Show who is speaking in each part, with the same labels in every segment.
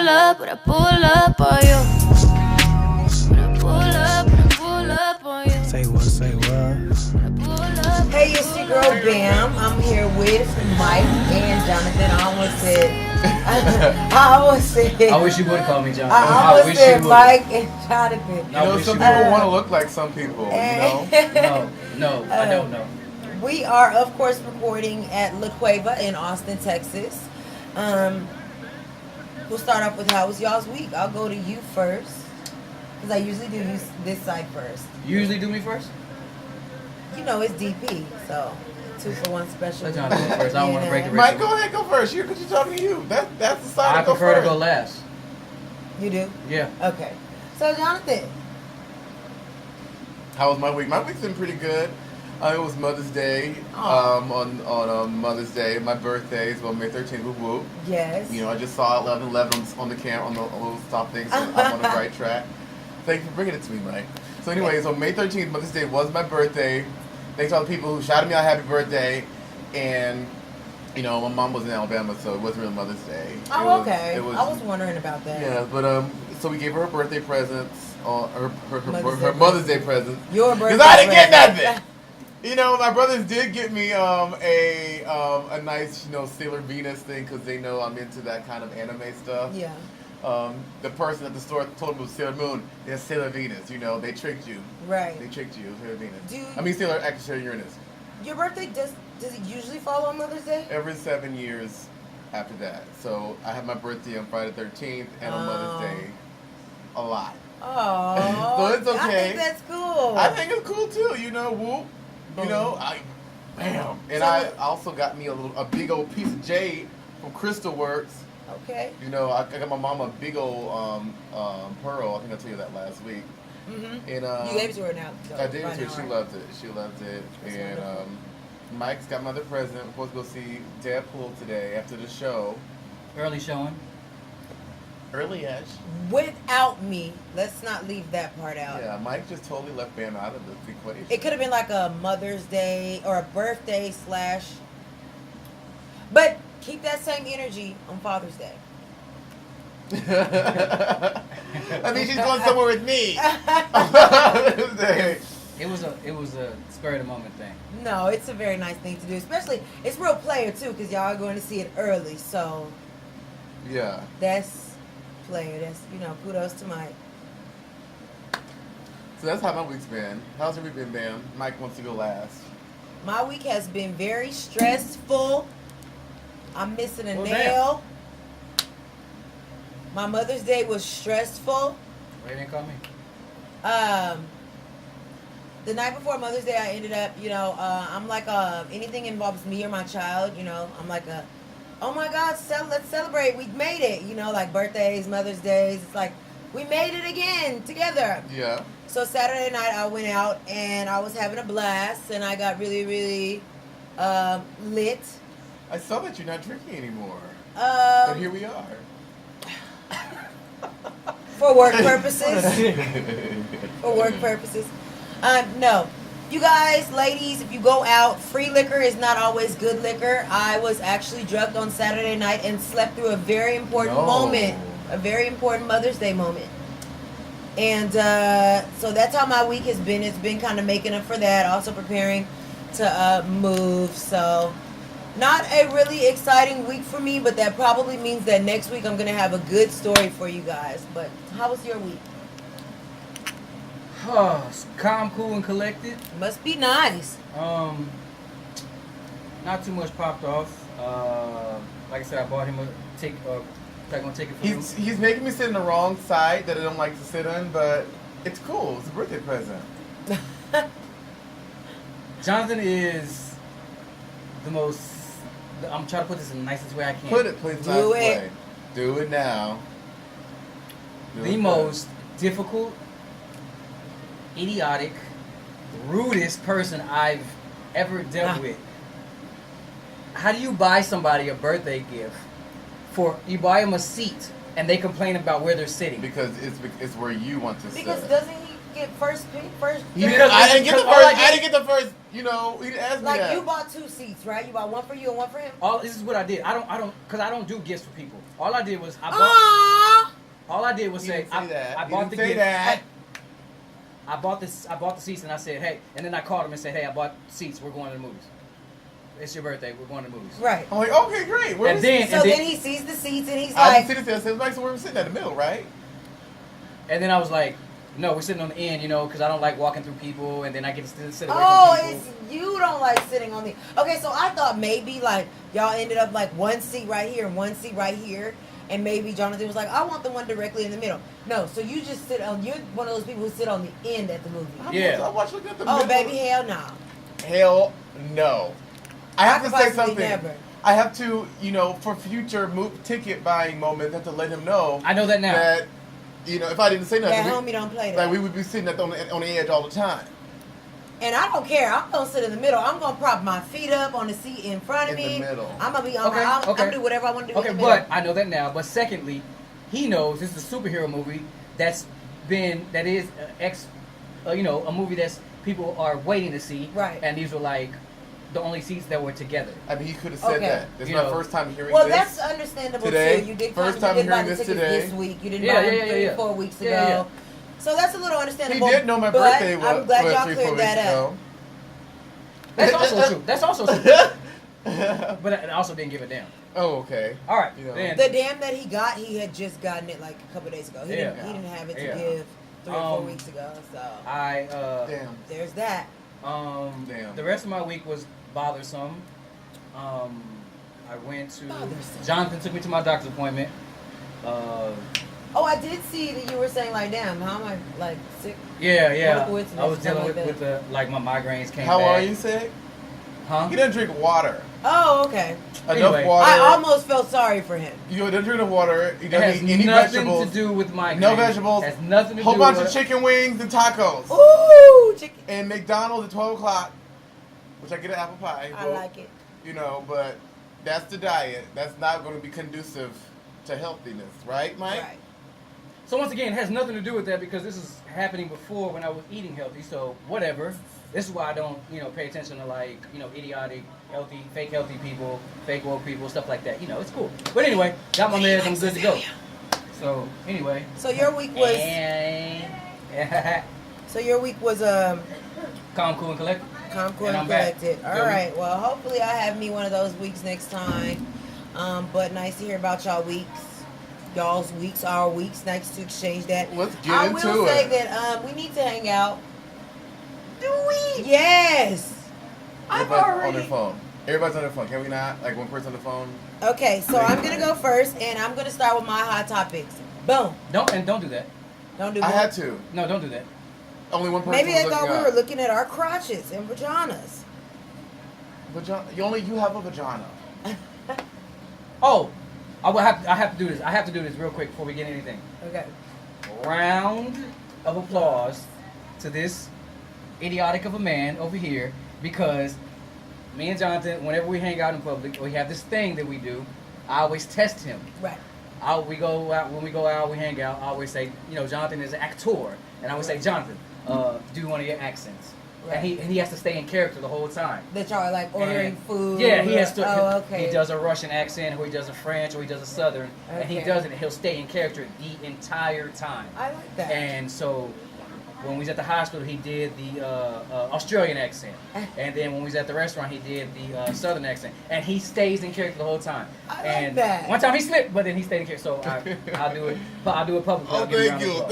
Speaker 1: up, when I pull up on you. When I pull up on you.
Speaker 2: Say what, say what?
Speaker 3: Hey, it's your girl Bam. I'm here with Mike and Jonathan. I almost said.
Speaker 4: I wish you would call me Jonathan.
Speaker 3: I almost said Mike and Jonathan.
Speaker 5: You know, some people want to look like some people, you know?
Speaker 4: No, I don't know.
Speaker 3: We are, of course, recording at La Cueva in Austin, Texas. We'll start off with how was y'all's week? I'll go to you first, because I usually do this side first.
Speaker 4: You usually do me first?
Speaker 3: You know, it's DP, so 2 for 1 special.
Speaker 4: Let Jonathan go first. I don't want to break the record.
Speaker 5: Mike, go ahead, go first. Because you're talking to you. That's the side
Speaker 4: I
Speaker 5: to go
Speaker 4: prefer
Speaker 5: first.
Speaker 4: to go last.
Speaker 3: You do?
Speaker 4: Yeah.
Speaker 3: Okay. So, Jonathan.
Speaker 5: How was my week? My week's been pretty good. It was Mother's Day. On Mother's Day, my birthday is on May 13th. Whoop whoop.
Speaker 3: Yes.
Speaker 5: You know, I just saw 11/11 on the camera on the little stop thing, so I'm on the right track. Thank you for bringing it to me, Mike. So, anyways, on May 13th, Mother's Day was my birthday. Thanks to all the people who shouted me out happy birthday, and you know, my mom was in Alabama, so it wasn't really Mother's Day.
Speaker 3: Oh, okay. I was wondering about that.
Speaker 5: Yeah, but so we gave her birthday presents, her
Speaker 3: Mother's
Speaker 5: Day presents.
Speaker 3: Your birthday.
Speaker 5: Because I didn't get nothing. You know, my brothers did get me a nice, Sailor Venus thing because they know I'm into that kind of anime stuff.
Speaker 3: Yeah.
Speaker 5: The person at the store told me it was Sailor Moon. It's Sailor Venus. You know, they tricked you.
Speaker 3: Right.
Speaker 5: They tricked you. Sailor Venus. Sailor Uranus.
Speaker 3: Your birthday does it usually fall on Mother's Day?
Speaker 5: Every 7 years after that. So I have my birthday on Friday the 13th and on Mother's Day a lot.
Speaker 3: Oh.
Speaker 5: So it's okay.
Speaker 3: I think that's cool.
Speaker 5: I think it's cool too. You know, whoop. You know, bam. And I also got me a big old piece of jade from Crystal Works.
Speaker 3: Okay.
Speaker 5: You know, I got my mom a big old pearl. I think I told you that last week.
Speaker 3: Mm-hmm.
Speaker 5: And
Speaker 3: you gave it to her now.
Speaker 5: I did it to her. She loved it. She loved it. And Mike's got my other present. We're supposed to go see Deadpool today after the show.
Speaker 4: Early showing.
Speaker 5: Early-ish.
Speaker 3: Without me. Let's not leave that part out.
Speaker 5: Yeah, Mike just totally left Bam out of the equation.
Speaker 3: It could have been like a Mother's Day or a birthday / But keep that same energy on Father's Day.
Speaker 5: I mean, she's going somewhere with me. On Father's Day.
Speaker 4: It was a spur of the moment thing.
Speaker 3: No, it's a very nice thing to do. Especially, it's real player too, because y'all are going to see it early. So,
Speaker 5: yeah.
Speaker 3: That's player. That's, kudos to Mike.
Speaker 5: So that's how my week's been. How's your week been, Bam? Mike wants to go last.
Speaker 3: My week has been very stressful. I'm missing a nail. Damn. My Mother's Day was stressful.
Speaker 4: Why you didn't call me?
Speaker 3: The night before Mother's Day, I ended up, I'm like anything involves me or my child, I'm like oh my God, let's celebrate. We made it, like birthdays, Mother's Days. It's like, we made it again together.
Speaker 5: Yeah.
Speaker 3: So Saturday night, I went out and I was having a blast and I got really, really lit.
Speaker 5: I saw that you're not drinking anymore. But here we are.
Speaker 3: For work purposes. For work purposes. No. You guys, ladies, if you go out, free liquor is not always good liquor. I was actually drugged on Saturday night and slept through a very important moment. A very important Mother's Day moment. And so that's how my week has been. It's been kind of making up for that. Also preparing to move. So not a really exciting week for me, but that probably means that next week I'm going to have a good story for you guys. But how was your week?
Speaker 4: Calm, cool, and collected.
Speaker 3: Must be nice.
Speaker 4: Not too much popped off. Like I said, I bought him a ticket. Gonna take it from him.
Speaker 5: He's making me sit in the wrong side that I don't like to sit on, but it's cool. It's a birthday present.
Speaker 4: Jonathan is the most. I'm trying to put this in the nicest way I can.
Speaker 5: Put it, please.
Speaker 3: Do it.
Speaker 5: Way. Do it now.
Speaker 4: The most difficult, idiotic, rudest person I've ever dealt with. How do you buy somebody a birthday gift? You buy them a seat and they complain about where they're sitting?
Speaker 5: Because it's where you want to sit.
Speaker 3: Because doesn't he get first pick, first?
Speaker 5: I
Speaker 4: Because-
Speaker 5: didn't get the
Speaker 4: because all
Speaker 5: first.
Speaker 4: I
Speaker 5: I
Speaker 4: did-
Speaker 5: didn't get the first. You know, he didn't ask me
Speaker 3: Like
Speaker 5: that.
Speaker 3: you bought 2 seats, right? You bought one for you and one for him.
Speaker 4: All this is what I did. Because I don't do gifts for people. All I did was
Speaker 3: Aww.
Speaker 4: all I did was
Speaker 5: He
Speaker 4: say
Speaker 5: didn't say that.
Speaker 4: I
Speaker 5: He
Speaker 4: bought the
Speaker 5: didn't say
Speaker 4: gift.
Speaker 5: that.
Speaker 4: I bought the seats and I said, hey, and then I called him and said, hey, I bought seats. We're going to the movies. It's your birthday. We're going to the movies.
Speaker 3: Right.
Speaker 5: I'm like, okay, great. Where
Speaker 4: And
Speaker 5: was
Speaker 4: then-
Speaker 3: So then he sees the seats and he's
Speaker 5: I
Speaker 3: like,
Speaker 5: didn't see this. It was like somewhere we were sitting at the middle, right?
Speaker 4: And then I was like, no, we're sitting on the end, you know, because I don't like walking through people, and then I get to sit away
Speaker 3: oh,
Speaker 4: from people.
Speaker 3: it's you don't like sitting on the. Okay, so I thought maybe like y'all ended up like one seat right here and one seat right here, and maybe Jonathan was like, I want the one directly in the middle. No, so you just sit on. You're one of those people who sit on the end at the movie.
Speaker 4: Yeah.
Speaker 5: I watched looking at the
Speaker 3: Oh,
Speaker 5: middle.
Speaker 3: baby, hell no.
Speaker 5: Hell no. I have to
Speaker 3: could
Speaker 5: say
Speaker 3: possibly
Speaker 5: something.
Speaker 3: never.
Speaker 5: I have to, you know, for future ticket buying moments, have to let him know
Speaker 4: I know that now.
Speaker 5: that, you know, if I didn't say nothing,
Speaker 3: That
Speaker 5: we,
Speaker 3: homie don't play that.
Speaker 5: like we would be sitting on the edge all the time.
Speaker 3: And I don't care. I'm gonna sit in the middle. I'm gonna prop my feet up on the seat in front of
Speaker 5: In the
Speaker 3: me.
Speaker 5: middle.
Speaker 3: I'm gonna be on
Speaker 4: Okay,
Speaker 3: my. I'm
Speaker 4: okay.
Speaker 3: gonna do whatever I want to do.
Speaker 4: Okay,
Speaker 3: in the middle.
Speaker 4: but I know that now. But secondly, he knows this is a superhero movie that is a movie that's people are waiting to see.
Speaker 3: Right.
Speaker 4: And these were like the only seats that were together.
Speaker 5: I mean, he could have said
Speaker 3: Okay.
Speaker 5: that. This is
Speaker 4: You
Speaker 5: my
Speaker 4: know.
Speaker 5: first time hearing
Speaker 3: Well,
Speaker 5: this.
Speaker 3: that's understandable
Speaker 5: Today,
Speaker 3: too. You did
Speaker 5: first
Speaker 3: come,
Speaker 5: time
Speaker 3: you did buy
Speaker 5: hearing
Speaker 3: the
Speaker 5: this
Speaker 3: tickets
Speaker 5: today.
Speaker 3: this week. You didn't
Speaker 4: Yeah,
Speaker 3: buy them
Speaker 4: yeah, yeah,
Speaker 3: 3
Speaker 4: yeah.
Speaker 3: or 4 weeks ago.
Speaker 4: Yeah, yeah.
Speaker 3: So that's a little
Speaker 5: He
Speaker 3: understandable.
Speaker 5: did know my
Speaker 3: but
Speaker 5: birthday
Speaker 3: I'm glad y'all
Speaker 5: 3-4
Speaker 3: cleared
Speaker 5: weeks
Speaker 3: that up.
Speaker 5: ago.
Speaker 4: That's also true. That's also true. But I also didn't give a damn.
Speaker 5: Oh, okay.
Speaker 4: All right.
Speaker 5: You know.
Speaker 4: Then,
Speaker 3: The damn that he got, he had just gotten it like a couple days ago. He
Speaker 4: Yeah.
Speaker 3: didn't have it to
Speaker 4: Yeah.
Speaker 3: give 3 or 4
Speaker 4: Um,
Speaker 3: weeks ago. So
Speaker 4: I
Speaker 5: Damn.
Speaker 3: there's that.
Speaker 5: Damn.
Speaker 4: The rest of my week was bothersome. I went to
Speaker 3: Bothersome.
Speaker 4: Jonathan took me to my doctor's appointment.
Speaker 3: Oh, I did see that you were saying like, damn, how am I like sick?
Speaker 4: Yeah,
Speaker 3: What a coincidence,
Speaker 4: I was dealing
Speaker 3: something
Speaker 4: with
Speaker 3: like
Speaker 4: the like my migraines came
Speaker 5: How
Speaker 4: back.
Speaker 5: are you sick?
Speaker 4: Huh?
Speaker 5: He doesn't drink water.
Speaker 3: Oh, okay.
Speaker 4: Anyway.
Speaker 5: Enough water.
Speaker 3: I almost felt sorry for him.
Speaker 5: You doesn't drink enough water. He
Speaker 4: It
Speaker 5: doesn't
Speaker 4: has
Speaker 5: eat any
Speaker 4: nothing
Speaker 5: vegetables.
Speaker 4: to do with migraines.
Speaker 5: No vegetables.
Speaker 4: Has nothing to
Speaker 5: Whole
Speaker 4: do
Speaker 5: bunch
Speaker 4: with
Speaker 5: of chicken wings and tacos.
Speaker 3: Ooh, chicken.
Speaker 5: And McDonald's at 12 o'clock, which I get an apple pie.
Speaker 3: I
Speaker 5: but,
Speaker 3: like it.
Speaker 5: You know, but that's the diet. That's not going to be conducive to healthiness, right, Mike?
Speaker 3: Right.
Speaker 4: So once again, it has nothing to do with that because this is happening before when I was eating healthy. So whatever. This is why I don't, pay attention to like, idiotic, healthy, fake healthy people, fake woke people, stuff like that. It's cool. But anyway, got my meds. I'm good to go. So anyway.
Speaker 3: So your week was.
Speaker 4: And
Speaker 3: So your week was
Speaker 4: calm, cool, and collected.
Speaker 3: calm, cool,
Speaker 4: And
Speaker 3: and
Speaker 4: I'm back.
Speaker 3: collected. All
Speaker 4: Feel me?
Speaker 3: right. Well, hopefully I have me one of those weeks next time. But nice to hear about y'all weeks. Y'all's weeks, our weeks. Nice to exchange that.
Speaker 5: Let's get
Speaker 3: I
Speaker 5: into
Speaker 3: will say
Speaker 5: it.
Speaker 3: that we need to hang out. Do we? Yes. I've
Speaker 5: Everybody's on
Speaker 3: already.
Speaker 5: their phone. Everybody's on their phone. Can we not? Like one person on the phone?
Speaker 3: Okay, so I'm gonna go first, and I'm gonna start with my hot topics. Boom.
Speaker 4: Don't do that.
Speaker 3: Don't do
Speaker 5: I
Speaker 3: that.
Speaker 5: had to.
Speaker 4: No, don't do that.
Speaker 5: Only one person
Speaker 3: Maybe
Speaker 5: was
Speaker 3: they thought
Speaker 5: looking
Speaker 3: we
Speaker 5: up.
Speaker 3: were looking at our crotches and vaginas.
Speaker 5: You have a vagina.
Speaker 4: Oh, I have to do this. I have to do this real quick before we get anything.
Speaker 3: Okay.
Speaker 4: Round of applause to this idiotic of a man over here because me and Jonathan, whenever we hang out in public, we have this thing that we do. I always test him.
Speaker 3: Right.
Speaker 4: When we go out, we hang out. I always say, Jonathan is an actor, and I always say, Jonathan, do one of your accents,
Speaker 3: Right.
Speaker 4: and he has to stay in character the whole time.
Speaker 3: That y'all are like ordering
Speaker 4: And-
Speaker 3: food.
Speaker 4: Yeah, he has to.
Speaker 3: Oh, okay.
Speaker 4: He does a Russian accent, or he does a French, or he does a Southern, and he
Speaker 3: Okay.
Speaker 4: does it. He'll stay in character the entire time.
Speaker 3: I like that.
Speaker 4: And so, when we was at the hospital, he did the Australian accent, and then when we was at the restaurant, he did the Southern accent, and he stays in character the whole time.
Speaker 3: I like
Speaker 4: and
Speaker 3: that.
Speaker 4: one time he slipped, but then he stayed in character. So I'll do it. But I'll do it publicly.
Speaker 5: Oh,
Speaker 4: I'll give a
Speaker 5: thank
Speaker 4: round of
Speaker 5: you,
Speaker 4: applause.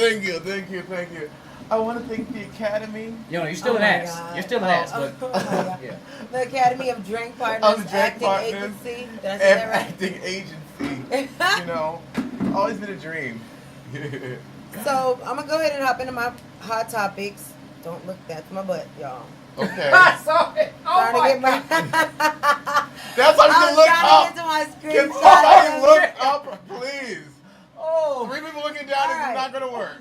Speaker 5: thank you. I want to thank the Academy.
Speaker 4: You're still
Speaker 3: Oh
Speaker 4: an
Speaker 3: my
Speaker 4: ass.
Speaker 3: God.
Speaker 4: You're still an ass, but
Speaker 3: Oh my God.
Speaker 4: yeah.
Speaker 3: The Academy of Drink Partners
Speaker 5: Of Drink
Speaker 3: Acting
Speaker 5: Partners
Speaker 3: Agency. Did I say that right?
Speaker 5: Acting agency. Always been a dream.
Speaker 3: So I'm gonna go ahead and hop into my hot topics. Don't look, that's my butt, y'all.
Speaker 5: Okay.
Speaker 4: I saw it.
Speaker 3: Trying to get my.
Speaker 5: That's how you
Speaker 3: I
Speaker 5: can
Speaker 3: was
Speaker 5: look
Speaker 3: trying
Speaker 5: up.
Speaker 3: to get to my
Speaker 5: Can
Speaker 3: screenshot.
Speaker 5: somebody look up, please?
Speaker 4: Oh.
Speaker 5: 3 people looking down
Speaker 3: All right.
Speaker 5: is not going to work.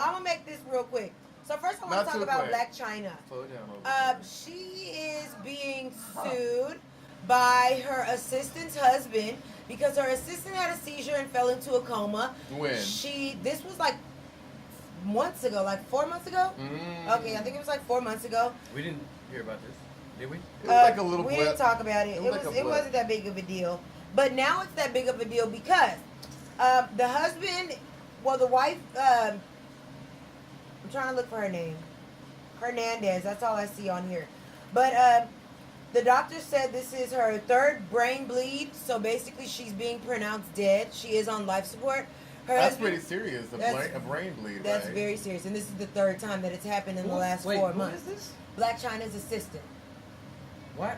Speaker 3: I'm gonna make this real quick. So first I want
Speaker 5: Not
Speaker 3: to talk
Speaker 5: too
Speaker 3: about
Speaker 5: quick.
Speaker 3: Blac Chyna.
Speaker 5: Slow it down a little bit.
Speaker 3: She is being sued by her assistant's husband because her assistant had a seizure and fell into a coma.
Speaker 5: When?
Speaker 3: This was like months ago, like 4 months ago. Okay, I think it was like 4 months ago.
Speaker 4: We didn't hear about this, did we?
Speaker 5: It was like a little
Speaker 3: We
Speaker 5: blip.
Speaker 3: didn't talk about it.
Speaker 5: It
Speaker 3: It,
Speaker 5: was like
Speaker 3: was.
Speaker 5: a
Speaker 3: It
Speaker 5: blip.
Speaker 3: wasn't that big of a deal. But now it's that big of a deal because the husband, well, the wife. I'm trying to look for her name. Hernandez. That's all I see on here. But the doctor said this is her third brain bleed. So basically, she's being pronounced dead. She is on life support. Her
Speaker 5: That's
Speaker 3: husband,
Speaker 5: pretty serious.
Speaker 3: That's-
Speaker 5: A brain bleed.
Speaker 3: That's
Speaker 5: right?
Speaker 3: very serious, and this is the third time that it's happened in the last 4 months.
Speaker 4: Who is this?
Speaker 3: Blac Chyna's assistant.
Speaker 4: What?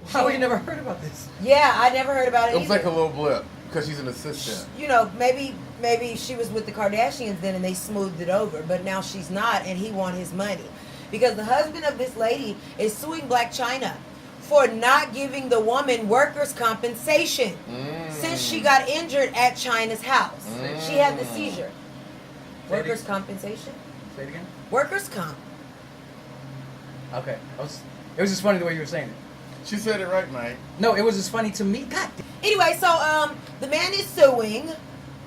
Speaker 4: How we never heard about this?
Speaker 3: Yeah, I never heard about it.
Speaker 5: It was like
Speaker 3: either.
Speaker 5: a little blip because she's an assistant.
Speaker 3: You know, maybe she was with the Kardashians then and they smoothed it over, but now she's not and he won his money. Because the husband of this lady is suing Blac Chyna for not giving the woman workers' compensation since she got injured at Chyna's house. She had the seizure. Workers' compensation?
Speaker 4: Say it again.
Speaker 3: Workers' comp.
Speaker 4: Okay. It was just funny the way you were saying it.
Speaker 5: She said it right, Mike.
Speaker 4: No, it was just funny to me. God damn.
Speaker 3: Anyway, so the man is suing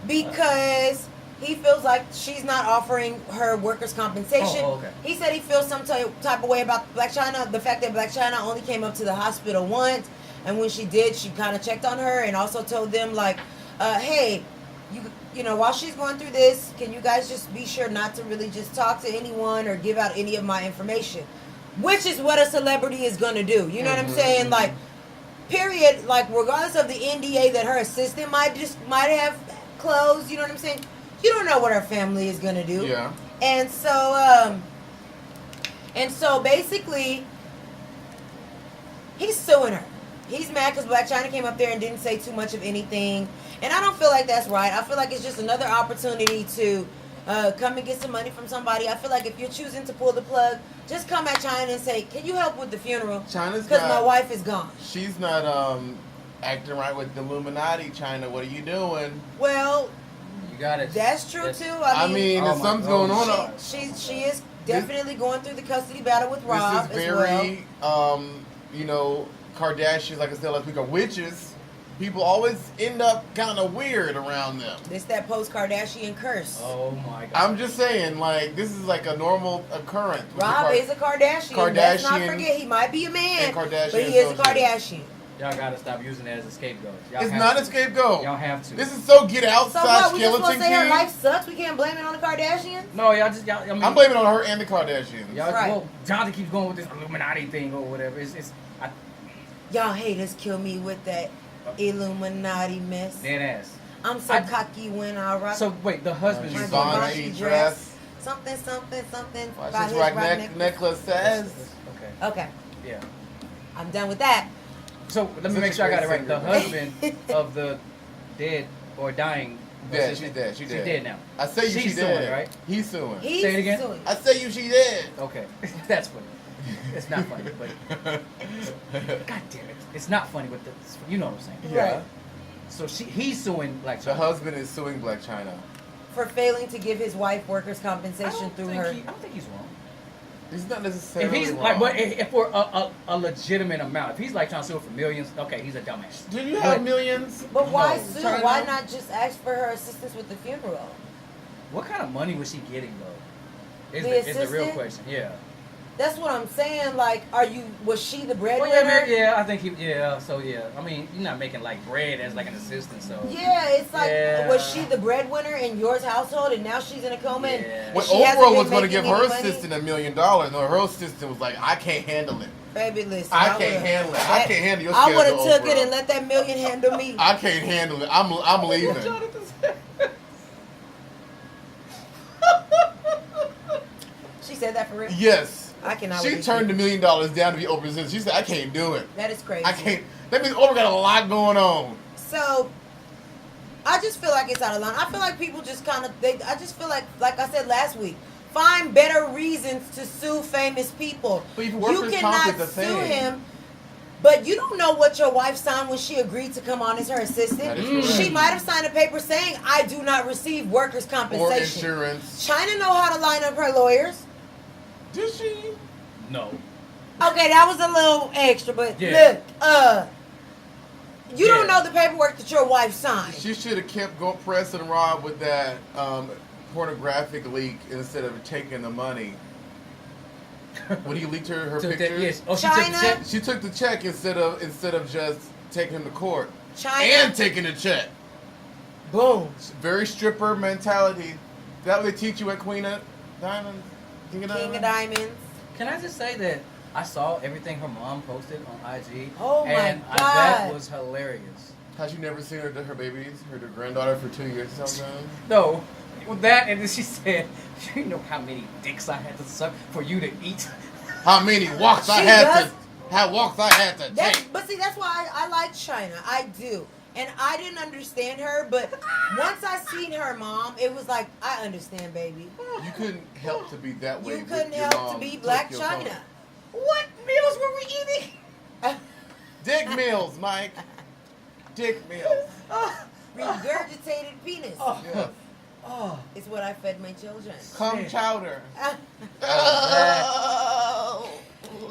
Speaker 3: because he feels like she's not offering her workers' compensation.
Speaker 4: Oh, okay.
Speaker 3: He said he feels some type of way about Blac Chyna. The fact that Blac Chyna only came up to the hospital once, and when she did, she kind of checked on her and also told them like, hey, you know, while she's going through this, can you guys just be sure not to really just talk to anyone or give out any of my information, which is what a celebrity is going to do. You know what I'm saying? Like, period. Like, regardless of the NDA that her assistant might have closed. You know what I'm saying? You don't know what her family is going to do.
Speaker 5: Yeah.
Speaker 3: And so basically, he's suing her. He's mad because Blac Chyna came up there and didn't say too much of anything. And I don't feel like that's right. I feel like it's just another opportunity to come and get some money from somebody. I feel like if you're choosing to pull the plug, just come at Chyna and say, can you help with the funeral?
Speaker 5: Chyna's
Speaker 3: Because my
Speaker 5: not-
Speaker 3: wife is gone.
Speaker 5: She's not acting right with the Illuminati. China, what are you doing?
Speaker 3: Well,
Speaker 4: You got it.
Speaker 3: that's true
Speaker 4: That's-
Speaker 3: too.
Speaker 5: I mean,
Speaker 4: Oh
Speaker 5: there's
Speaker 4: my
Speaker 5: something's
Speaker 4: God.
Speaker 5: going on.
Speaker 3: She is definitely going through the custody battle with Rob
Speaker 5: This is
Speaker 3: as well.
Speaker 5: very, you know, Kardashians, like I said last week, are witches. People always end up kind of weird around them.
Speaker 3: It's that post-Kardashian curse.
Speaker 4: Oh my God.
Speaker 5: I'm just saying, like, this is like a normal occurrence. with the
Speaker 3: Rob is a Kardashian. Let's not
Speaker 5: Kardashian-
Speaker 3: forget, he might be a man,
Speaker 5: and Kardashian
Speaker 3: but he is a
Speaker 5: associates.
Speaker 3: Kardashian.
Speaker 4: Y'all gotta stop using that as a scapegoat. Y'all
Speaker 5: It's
Speaker 4: have
Speaker 5: not
Speaker 4: to.
Speaker 5: a scapegoat.
Speaker 4: Y'all have to.
Speaker 5: This is so get
Speaker 3: So
Speaker 5: outside
Speaker 3: what? We just
Speaker 5: skeleton
Speaker 3: want to say her
Speaker 5: king.
Speaker 3: life sucks. We can't blame it on the Kardashians.
Speaker 4: No, y'all. I mean,
Speaker 5: I'm blaming it on her and the Kardashians.
Speaker 4: Y'all,
Speaker 3: Right.
Speaker 4: well, Jonathan keeps going with this Illuminati thing or whatever.
Speaker 3: Y'all haters kill me with that Illuminati mess.
Speaker 4: Dead ass.
Speaker 3: I'm so cocky when I rock.
Speaker 4: So wait, the husband.
Speaker 3: my
Speaker 5: She's
Speaker 4: is
Speaker 5: on
Speaker 3: Givenchy
Speaker 5: she dress.
Speaker 3: Something.
Speaker 5: Why
Speaker 3: about
Speaker 5: she's
Speaker 3: his
Speaker 5: right
Speaker 3: rock
Speaker 5: necklace says.
Speaker 4: Okay.
Speaker 3: Okay,
Speaker 4: Yeah.
Speaker 3: I'm done with that.
Speaker 4: So let me
Speaker 5: Such
Speaker 4: make
Speaker 5: a
Speaker 4: sure I got it
Speaker 5: great
Speaker 4: right. The
Speaker 5: singer.
Speaker 4: husband of the dead or dying.
Speaker 5: Dead,
Speaker 4: what's his
Speaker 5: she's
Speaker 4: name?
Speaker 5: dead, she's
Speaker 4: She's
Speaker 5: dead.
Speaker 4: dead now.
Speaker 5: I say you
Speaker 4: She's
Speaker 5: she
Speaker 4: suing,
Speaker 5: dead.
Speaker 4: right?
Speaker 5: He's suing.
Speaker 3: He's
Speaker 4: Say it again?
Speaker 3: suing.
Speaker 5: I say you she dead.
Speaker 4: Okay, that's funny. It's not funny, but God damn it, it's not funny. But you know what I'm saying.
Speaker 5: Yeah.
Speaker 3: Right.
Speaker 4: So he's suing Blac Chyna.
Speaker 5: The husband is suing Blac Chyna.
Speaker 3: For failing to give his wife workers'
Speaker 4: I
Speaker 3: compensation
Speaker 4: don't
Speaker 3: through
Speaker 4: think
Speaker 3: her.
Speaker 4: I don't think he's wrong.
Speaker 5: He's not
Speaker 4: If
Speaker 5: necessarily
Speaker 4: he's
Speaker 5: wrong.
Speaker 4: like, but if we're a legitimate amount, if he's like trying to sue for millions, okay, he's a dumbass.
Speaker 5: Do you have
Speaker 4: But
Speaker 5: millions?
Speaker 3: But why
Speaker 5: No.
Speaker 3: sue?
Speaker 5: China?
Speaker 3: Why not just ask for her assistance with the funeral?
Speaker 4: what kind of money was she getting though? Is
Speaker 3: The
Speaker 4: the real
Speaker 3: assistant?
Speaker 4: question? Yeah.
Speaker 3: That's what I'm saying. Like, was she the
Speaker 4: Well,
Speaker 3: breadwinner?
Speaker 4: yeah, I think So yeah, I mean, you're not making like bread as like an assistant, so.
Speaker 3: Yeah, it's like,
Speaker 4: Yeah.
Speaker 3: was she the breadwinner in yours household, and now she's in a coma?
Speaker 4: Yeah.
Speaker 3: And
Speaker 5: When
Speaker 3: she hasn't
Speaker 5: Oprah
Speaker 3: been
Speaker 5: was going to
Speaker 3: making
Speaker 5: give her
Speaker 3: any money?
Speaker 5: assistant $1 million, no, her assistant was like, I can't handle it.
Speaker 3: Baby, listen.
Speaker 5: I can't
Speaker 3: would've-
Speaker 5: handle it. I can't handle your
Speaker 3: I would have
Speaker 5: schedule,
Speaker 3: took it
Speaker 5: Oprah.
Speaker 3: and let that million handle me.
Speaker 5: I can't handle it. I'm leaving.
Speaker 3: She said that for real.
Speaker 5: Yes.
Speaker 3: I cannot.
Speaker 5: She
Speaker 3: believe
Speaker 5: turned
Speaker 3: you.
Speaker 5: $1 million down to be Oprah's assistant. She said, I can't do it.
Speaker 3: That is crazy.
Speaker 5: I can't. That means Oprah got a lot going on.
Speaker 3: So, I just feel like it's out of line. I feel like people just kind of. I just feel like I said last week, find better reasons to sue famous people.
Speaker 5: But if
Speaker 3: You
Speaker 5: workers' comp
Speaker 3: cannot
Speaker 5: is the
Speaker 3: sue
Speaker 5: thing.
Speaker 3: him. But you don't know what your wife signed when she agreed to come on as her assistant.
Speaker 5: That is correct.
Speaker 3: She might have signed a paper saying, "I do not receive workers'
Speaker 5: Or
Speaker 3: compensation."
Speaker 5: insurance.
Speaker 3: China know how to line up her lawyers.
Speaker 5: Did she?
Speaker 4: No.
Speaker 3: Okay, that was a little extra, but
Speaker 4: Yeah.
Speaker 3: look, you don't
Speaker 4: Yeah.
Speaker 3: know the paperwork that your wife signed.
Speaker 5: She should have kept going pressing Rob with that pornographic leak instead of taking the money. When he leaked her picture,
Speaker 4: Yes. Oh, she
Speaker 3: Chyna?
Speaker 4: took the check.
Speaker 5: she took the check instead of just taking him to court
Speaker 3: Chyna.
Speaker 5: and taking the check.
Speaker 3: Boom.
Speaker 5: Very stripper mentality. That what they teach you at Queen of Diamonds, King of
Speaker 3: King
Speaker 5: Diamonds.
Speaker 3: of Diamonds.
Speaker 4: Can I just say that I saw everything her mom posted on IG.
Speaker 3: Oh my
Speaker 4: and
Speaker 3: God.
Speaker 4: That was hilarious.
Speaker 5: Has you never seen her babies, her granddaughter for 2 years or something?
Speaker 4: No, with that, and then she said, "You know how many dicks I had to suck for you to eat."
Speaker 5: How many walks I
Speaker 3: She
Speaker 5: had
Speaker 3: does-
Speaker 5: to, how walks I had to take.
Speaker 3: But see, that's why I like Chyna. I do. And I didn't understand her, but once I seen her mom, it was like, I understand, baby.
Speaker 5: You couldn't help to be that way.
Speaker 3: You
Speaker 5: with
Speaker 3: couldn't
Speaker 5: your
Speaker 3: help
Speaker 5: mom
Speaker 3: to be
Speaker 5: took
Speaker 3: Blac
Speaker 5: your
Speaker 3: Chyna.
Speaker 5: phone.
Speaker 4: What meals were we eating?
Speaker 5: Dick meals, Mike. Dick meals.
Speaker 3: Regurgitated penis
Speaker 5: Yes.
Speaker 4: Oh,
Speaker 3: is what I fed my children.
Speaker 5: Cum chowder.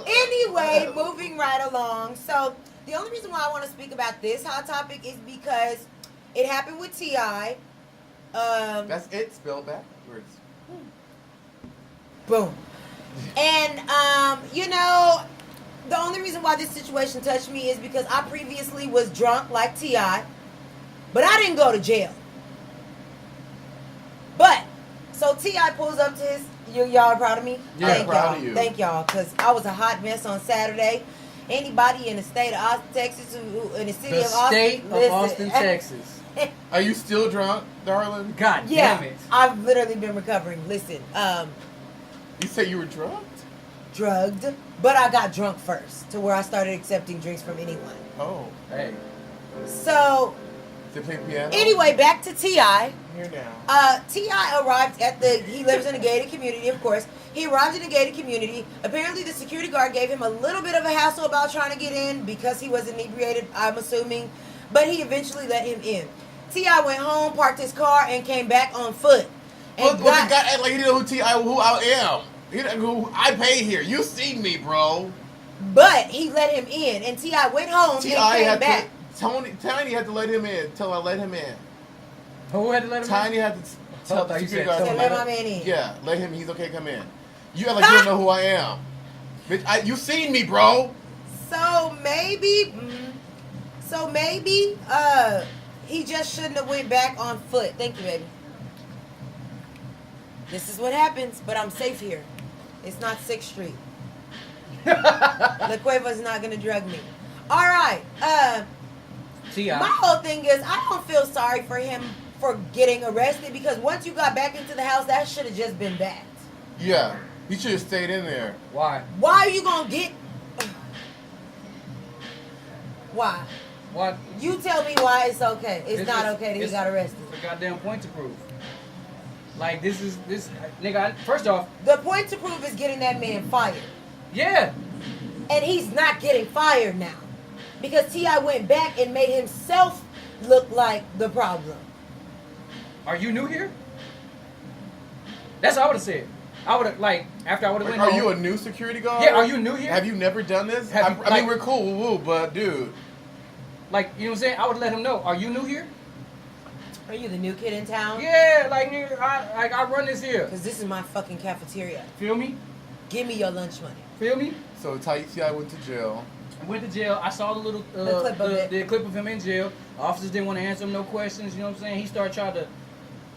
Speaker 3: Anyway, moving right along. So, the only reason why I want to speak about this hot topic is because it happened with T.I.
Speaker 5: That's it spelled backwards.
Speaker 3: Boom. And, you know, the only reason why this situation touched me is because I previously was drunk like T.I., but I didn't go to jail. But, so T.I. pulls up to his, y'all are proud of me?
Speaker 4: Yeah,
Speaker 3: Thank
Speaker 5: proud
Speaker 3: y'all.
Speaker 5: of you.
Speaker 3: Thank y'all, because I was a hot mess on Saturday. Anybody in the state of Austin, Texas, in the city
Speaker 4: the
Speaker 3: of Austin,
Speaker 4: state of
Speaker 3: listen.
Speaker 4: Austin, Texas.
Speaker 5: Are you still drunk, darling?
Speaker 4: God
Speaker 3: Yeah,
Speaker 4: damn it!
Speaker 3: I've literally been recovering. Listen,
Speaker 5: You say you were drunk?
Speaker 3: drugged, but I got drunk first to where I started accepting drinks from anyone.
Speaker 5: Oh.
Speaker 4: Hey,
Speaker 3: So,
Speaker 5: To play piano?
Speaker 3: anyway, back to T.I.
Speaker 5: Here now.
Speaker 3: T.I. arrived at he lives in a gated community, of course. He arrived in a gated community. Apparently, the security guard gave him a little bit of a hassle about trying to get in because he was inebriated, I'm assuming. But he eventually let him in. T.I. went home, parked his car, and came back on foot.
Speaker 5: Well,
Speaker 3: And
Speaker 5: the guy act like he didn't know who I am. He didn't know who I pay here. You seen me, bro.
Speaker 3: but he let him in. And T.I. went home and
Speaker 5: T.I.
Speaker 3: came
Speaker 5: had
Speaker 3: back.
Speaker 5: to... Tiny had to let him in. Tell I let him in.
Speaker 4: who had to let him
Speaker 5: Tiny
Speaker 4: in?
Speaker 5: had to tell the
Speaker 4: thought you
Speaker 5: security
Speaker 4: said
Speaker 5: guard
Speaker 3: So
Speaker 5: to
Speaker 3: let my man in.
Speaker 5: Yeah, let him. He's okay. Come in. You act like you don't know who I am. Bitch, you seen me, bro.
Speaker 3: So maybe, he just shouldn't have went back on foot. Thank you, baby. This is what happens, but I'm safe here. It's not 6th Street. LaQuava's not gonna drug me. All right.
Speaker 4: T.I.
Speaker 3: My whole thing is I don't feel sorry for him for getting arrested because once you got back into the house, that should have just been that.
Speaker 5: Yeah, he should have stayed in there.
Speaker 4: Why?
Speaker 3: Why are you gonna get? Why?
Speaker 4: What?
Speaker 3: You tell me why it's okay. It's not
Speaker 4: is-
Speaker 3: okay that he
Speaker 4: it's-
Speaker 3: got arrested.
Speaker 4: It's a goddamn point to prove. Like this nigga. First off,
Speaker 3: The point to prove is getting that man fired.
Speaker 4: yeah.
Speaker 3: And he's not getting fired now. Because T.I. went back and made himself look like the problem.
Speaker 4: Are you new here? That's what I would have said. I would have after I would have
Speaker 5: Like,
Speaker 4: went
Speaker 5: are
Speaker 4: home.
Speaker 5: you a new security guard?
Speaker 4: Yeah, are you new here?
Speaker 5: Have you never done this?
Speaker 4: Have you-
Speaker 5: I mean, we're cool, woo woo, but dude,
Speaker 4: Like, you know what I'm saying? I would let him know. Are you new here?
Speaker 3: Are you the new kid in town?
Speaker 4: Yeah, like nigga, I run this here.
Speaker 3: Because this is my fucking cafeteria.
Speaker 4: Feel me?
Speaker 3: Give me your lunch money.
Speaker 4: Feel me?
Speaker 5: so T.I. went to jail.
Speaker 4: I went to jail. I saw the little
Speaker 3: The clip of it.
Speaker 4: the clip of him in jail. Officers didn't want to answer him no questions. You know what I'm saying? He started trying to,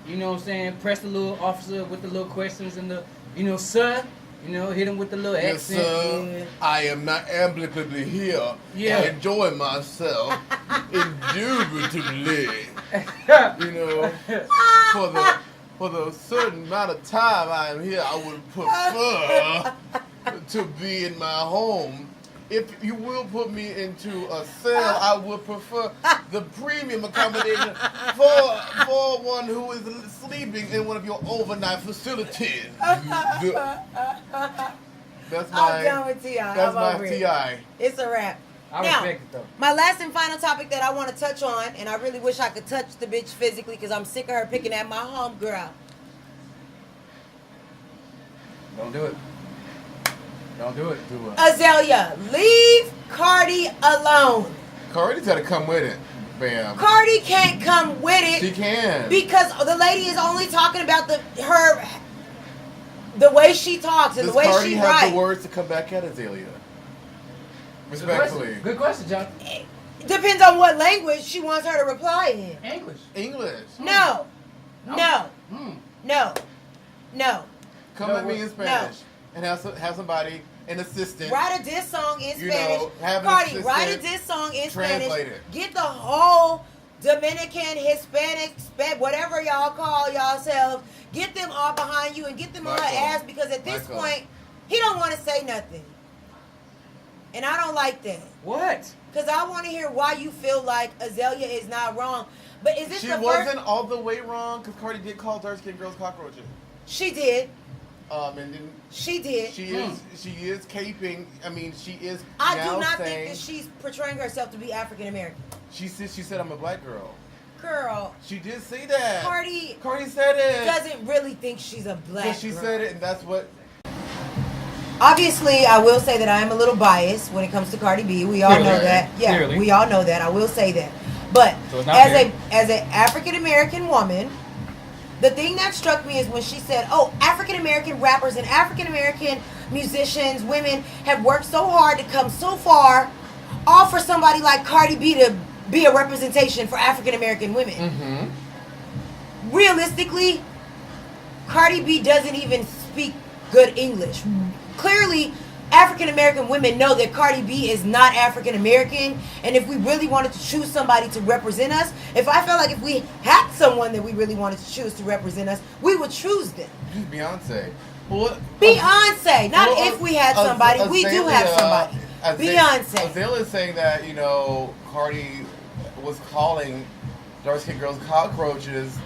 Speaker 4: you know what I'm saying, press the little officer with the little questions and the, you know, sir, you know, hit him with the little
Speaker 5: Yes,
Speaker 4: accent.
Speaker 5: sir.
Speaker 3: Yeah.
Speaker 5: I am not amicably here.
Speaker 4: Yeah.
Speaker 5: Enjoying myself. Indubitably. You know, for the certain amount of time I am here, I would prefer to be in my home. If you will put me into a cell, I would prefer the premium accommodation for one who is sleeping in one of your overnight facilities. That's
Speaker 3: I'm done
Speaker 5: my
Speaker 3: with T.I.
Speaker 5: that's
Speaker 3: I'm
Speaker 5: my
Speaker 3: over it.
Speaker 5: T.I.
Speaker 3: It's a wrap.
Speaker 4: I
Speaker 3: Now,
Speaker 4: respect it though.
Speaker 3: my last and final topic that I want to touch on, and I really wish I could touch the bitch physically because I'm sick of her picking at my home girl.
Speaker 4: Don't do it. Don't do it.
Speaker 5: Do it.
Speaker 3: Azealia, leave Cardi alone.
Speaker 5: Cardi's got to come with it. bam.
Speaker 3: Cardi can't come with it.
Speaker 5: She can.
Speaker 3: Because the lady is only talking about the way she talks and
Speaker 5: Does
Speaker 3: the way
Speaker 5: Cardi
Speaker 3: she
Speaker 5: have
Speaker 3: writes.
Speaker 5: the words to come back at Azealia? Respectfully.
Speaker 4: Good question, John.
Speaker 3: Depends on what language she wants her to reply in.
Speaker 4: English.
Speaker 5: English.
Speaker 3: No.
Speaker 4: No.
Speaker 3: No.
Speaker 4: Mm.
Speaker 3: No. No.
Speaker 5: Come
Speaker 4: No,
Speaker 5: at me in Spanish and have somebody, an assistant.
Speaker 3: Write a diss song in
Speaker 5: You
Speaker 3: Spanish.
Speaker 5: know, have an
Speaker 3: Cardi,
Speaker 5: assistant
Speaker 3: write a diss song in Spanish.
Speaker 5: translate it.
Speaker 3: Get the whole Dominican, Hispanic, whatever y'all call yourselves, get them all behind you and get them on her
Speaker 5: Michael.
Speaker 3: ass because at this
Speaker 5: Michael.
Speaker 3: point, he don't want to say nothing. And I don't like that.
Speaker 4: What?
Speaker 3: Because I want to hear why you feel like Azealia is not wrong. But is this
Speaker 5: She
Speaker 3: the
Speaker 5: wasn't
Speaker 3: first?
Speaker 5: all the way wrong because Cardi did call dark-skinned girls cockroaches.
Speaker 3: She did.
Speaker 5: And then
Speaker 3: She did.
Speaker 5: she is caping. I mean, she is.
Speaker 3: I
Speaker 5: now
Speaker 3: do not
Speaker 5: saying,
Speaker 3: think that she's portraying herself to be African American.
Speaker 5: She said I'm a black girl.
Speaker 3: Girl,
Speaker 5: She did say that.
Speaker 3: Cardi
Speaker 5: Cardi said it.
Speaker 3: doesn't really think she's a black
Speaker 5: But she
Speaker 3: girl.
Speaker 5: said it, and that's what.
Speaker 3: Obviously, I will say that I am a little biased when it comes to Cardi B. We all know
Speaker 4: Clearly.
Speaker 3: that. Yeah,
Speaker 4: Clearly.
Speaker 3: we all know that. I will say that. But
Speaker 4: So it's not
Speaker 3: as
Speaker 4: fair.
Speaker 3: as an African American woman, the thing that struck me is when she said, "Oh, African American rappers and African American musicians, women have worked so hard to come so far, all for somebody like Cardi B to be a representation for African American women."
Speaker 5: Mm-hmm.
Speaker 3: Realistically, Cardi B doesn't even speak good English. Clearly, African American women know that Cardi B is not African American, and if we really wanted to choose somebody to represent us, if I felt like if we had someone that we really wanted to choose to represent us, we would choose them.
Speaker 5: Just Beyonce. Well,
Speaker 3: Beyonce, not
Speaker 5: well,
Speaker 3: if we had somebody. We do have somebody. Beyonce.
Speaker 5: Azealia is saying that, Cardi was calling dark-skinned girls cockroaches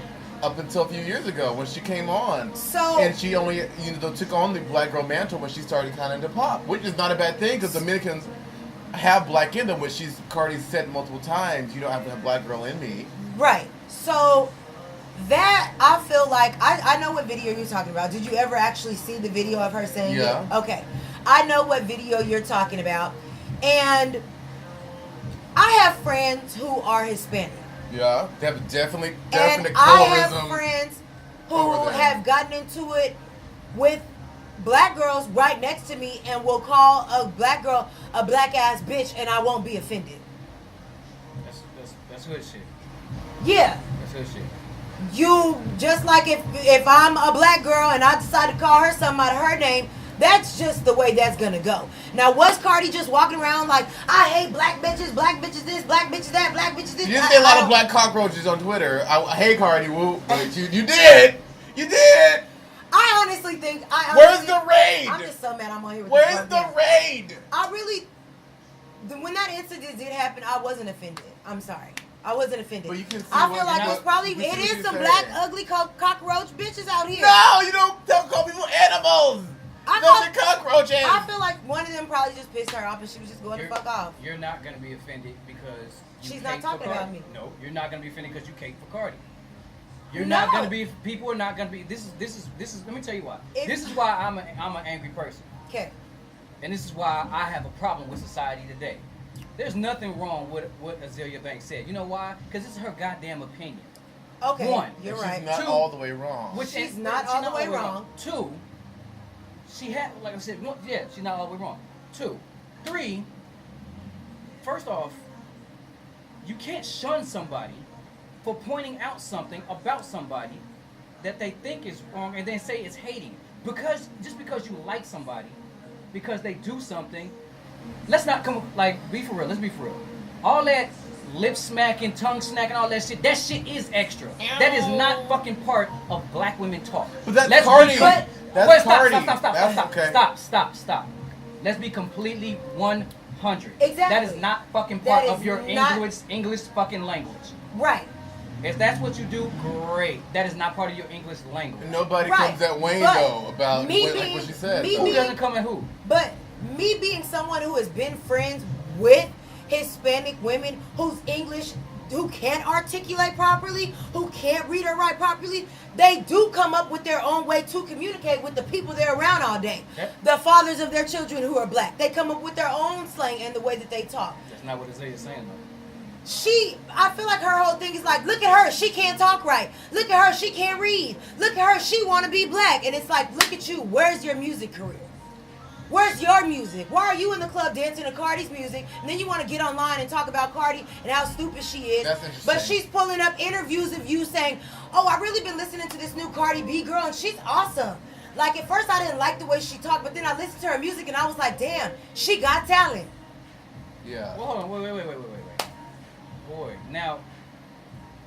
Speaker 5: up until a few years ago when she came on.
Speaker 3: So-
Speaker 5: and she only, took on the black girl mantle when she started kind of to pop, which is not a bad thing because Dominicans have black in them, which Cardi said multiple times, you don't have to have black girl in me.
Speaker 3: Right. So that I feel like I know what video you're talking about. Did you ever actually see the video of her saying
Speaker 5: Yeah.
Speaker 3: it? Okay. I know what video you're talking about. And I have friends who are Hispanic.
Speaker 5: Yeah, they have definite
Speaker 3: And
Speaker 5: colorism.
Speaker 3: I have friends who
Speaker 5: over there.
Speaker 3: have gotten into it with black girls right next to me and will call a black girl a black ass bitch and I won't be offended.
Speaker 4: That's good shit.
Speaker 3: Yeah.
Speaker 4: That's good shit.
Speaker 3: You just like if I'm a black girl and I decide to call her something out of her name, that's just the way that's gonna go. Now, was Cardi just walking around like I hate black bitches this, black bitches that, black bitches this?
Speaker 5: You didn't say a lot of black cockroaches on Twitter. Hey, Cardi, woo. But you did. You did.
Speaker 3: I honestly think
Speaker 5: Where's the raid?
Speaker 3: I'm just so mad I'm on here with
Speaker 5: Where's
Speaker 3: this
Speaker 5: the
Speaker 3: podcast.
Speaker 5: raid?
Speaker 3: I really, when that incident did happen, I wasn't offended. I'm sorry. I wasn't offended.
Speaker 5: But you can see
Speaker 3: I
Speaker 5: what
Speaker 3: feel like
Speaker 5: you're
Speaker 3: it's probably,
Speaker 5: you can see
Speaker 3: it
Speaker 5: what
Speaker 3: is
Speaker 5: you're
Speaker 3: some
Speaker 5: saying.
Speaker 3: black, ugly cockroach bitches out here.
Speaker 5: No, you don't call people animals.
Speaker 3: I
Speaker 5: Those
Speaker 3: thought-
Speaker 5: are cockroaches.
Speaker 3: I feel like one of them probably just pissed her off and she was just going to fuck off.
Speaker 4: You're not gonna be offended because you
Speaker 3: She's not
Speaker 4: cake for
Speaker 3: talking about
Speaker 4: Cardi.
Speaker 3: me.
Speaker 4: No, you're not gonna be offended because you cake for Cardi. You're
Speaker 3: No.
Speaker 4: not gonna be. People are not gonna be. This is. Let me tell you why. This is why I'm an angry person,
Speaker 3: Okay.
Speaker 4: and this is why I have a problem with society today. There's nothing wrong with what Azealia Banks said. You know why? Because this is her goddamn opinion.
Speaker 3: Okay.
Speaker 4: One,
Speaker 3: You're
Speaker 5: She's
Speaker 3: right.
Speaker 5: not
Speaker 4: Two.
Speaker 5: all the way wrong.
Speaker 3: She's not all the way wrong.
Speaker 4: Two, she had, like I said, one, yeah, she's not all the way wrong. Two, three, first off, you can't shun somebody for pointing out something about somebody that they think is wrong and then say it's hating. Just because you like somebody, because they do something, let's not be for real. Let's be for real. All that lip smacking, tongue smacking, all that shit is extra. That is not fucking part of black women talk.
Speaker 5: But that's
Speaker 4: Let's
Speaker 5: Cardi.
Speaker 4: be-
Speaker 5: That's
Speaker 4: Wait,
Speaker 5: Cardi.
Speaker 4: Stop. Let's be completely 100.
Speaker 3: Exactly.
Speaker 4: That is not fucking
Speaker 3: That
Speaker 4: part
Speaker 3: is
Speaker 4: of your
Speaker 3: not-
Speaker 4: English fucking language.
Speaker 3: Right.
Speaker 4: If that's what you do, great. That is not part of your English language.
Speaker 5: And nobody
Speaker 3: Right.
Speaker 5: comes at Wayne
Speaker 3: But
Speaker 5: though about
Speaker 3: me
Speaker 5: like
Speaker 3: being-
Speaker 5: what she said.
Speaker 3: me
Speaker 5: though.
Speaker 4: Who doesn't come at who?
Speaker 3: But me being someone who has been friends with Hispanic women who can't articulate properly, who can't read or write properly, they do come up with their own way to communicate with the people they're around all day.
Speaker 4: Yep.
Speaker 3: The fathers of their children who are black, they come up with their own slang and the way that they talk.
Speaker 4: That's not what Azealia's saying though.
Speaker 3: I feel like her whole thing is like, look at her, she can't talk right. Look at her, she can't read. Look at her, she want to be black. And it's like, look at you, where's your music career? Where's your music? Why are you in the club dancing to Cardi's music, and then you want to get online and talk about Cardi and how stupid she is?
Speaker 5: That's interesting.
Speaker 3: But she's pulling up interviews of you saying, oh, I really been listening to this new Cardi B girl, and she's awesome. Like, at first I didn't like the way she talked, but then I listened to her music, and I was like, damn, she got talent.
Speaker 5: Yeah.
Speaker 4: Well, hold on, wait. Boy, now.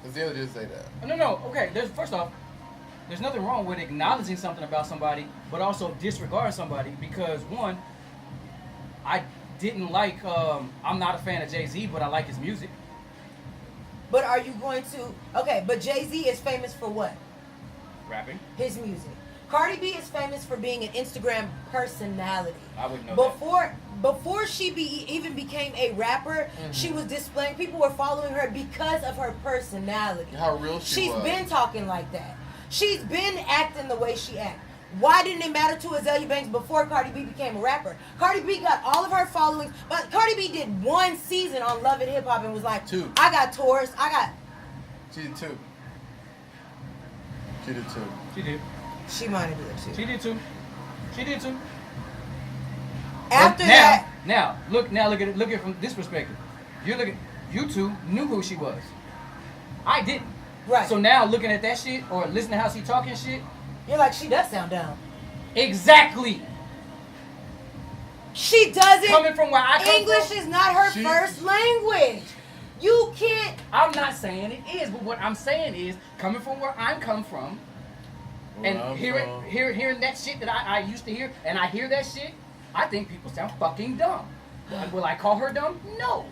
Speaker 5: Azealia did say that.
Speaker 4: No. Okay, first off, there's nothing wrong with acknowledging something about somebody, but also disregarding somebody because, one, I didn't like, I'm not a fan of Jay-Z, but I like his music.
Speaker 3: But are you going to, okay, but Jay-Z is famous for what?
Speaker 4: Rapping.
Speaker 3: His music. Cardi B is famous for being an Instagram personality.
Speaker 4: I wouldn't know
Speaker 3: Before she even became a rapper, she was displaying, people were following her because of her personality.
Speaker 5: How real she was.
Speaker 3: She's been talking like that. She's been acting the way she acts. Why didn't it matter to Azealia Banks before Cardi B became a rapper? Cardi B got all of her followings, but Cardi B did one season on Love and Hip Hop and was like,
Speaker 5: 2.
Speaker 3: I got tours,
Speaker 5: She did 2. She did 2.
Speaker 4: She did.
Speaker 3: She might have did too.
Speaker 4: She did too.
Speaker 3: After that,
Speaker 4: look at it from this perspective. You two knew who she was. I didn't.
Speaker 3: right.
Speaker 4: So now looking at that shit or listening to how she talking shit.
Speaker 3: You're like, she does sound dumb.
Speaker 4: Exactly.
Speaker 3: She doesn't.
Speaker 4: Coming from where I come
Speaker 3: English
Speaker 4: from,
Speaker 3: is not her first language. You can't.
Speaker 4: I'm not saying it is, but what I'm saying is coming from where I'm come from, and hearing that shit that I used to hear, and I hear that shit, I think people sound fucking dumb. Will I call her dumb? No.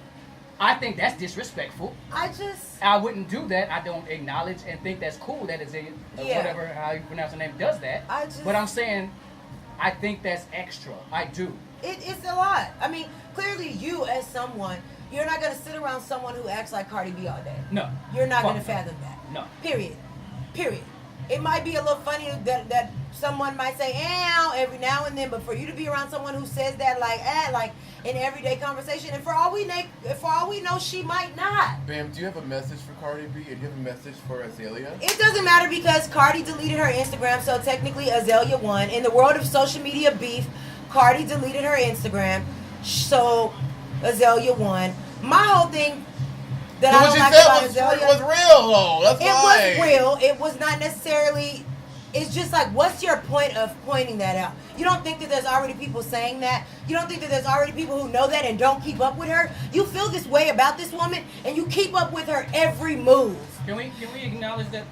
Speaker 4: I think that's disrespectful. I wouldn't do that. I don't acknowledge and think that's cool that Azealia, whatever, how you pronounce her name, does that. But I'm saying, I think that's extra. I do.
Speaker 3: It's a lot. I mean, clearly you as someone, you're not going to sit around someone who acts like Cardi B all day.
Speaker 4: No.
Speaker 3: You're not going to
Speaker 4: Fuck
Speaker 3: fathom that.
Speaker 4: No.
Speaker 3: Period. It might be a little funny that someone might say, "Ow," every now and then, but for you to be around someone who says that like in everyday conversation, and for all we know, she might not.
Speaker 5: Bam, do you have a message for Cardi B? And do you have a message for Azealia?
Speaker 3: It doesn't matter because Cardi deleted her Instagram, so technically Azealia won. In the world of social media beef, Cardi deleted her Instagram, so Azealia won. My whole thing that I don't like about Azealia,
Speaker 5: it was real though. That's why.
Speaker 3: It was real. It was not necessarily. It's just like, what's your point of pointing that out? You don't think that there's already people saying that? You don't think that there's already people who know that and don't keep up with her? You feel this way about this woman, and you keep up with her every move.
Speaker 4: Can we acknowledge that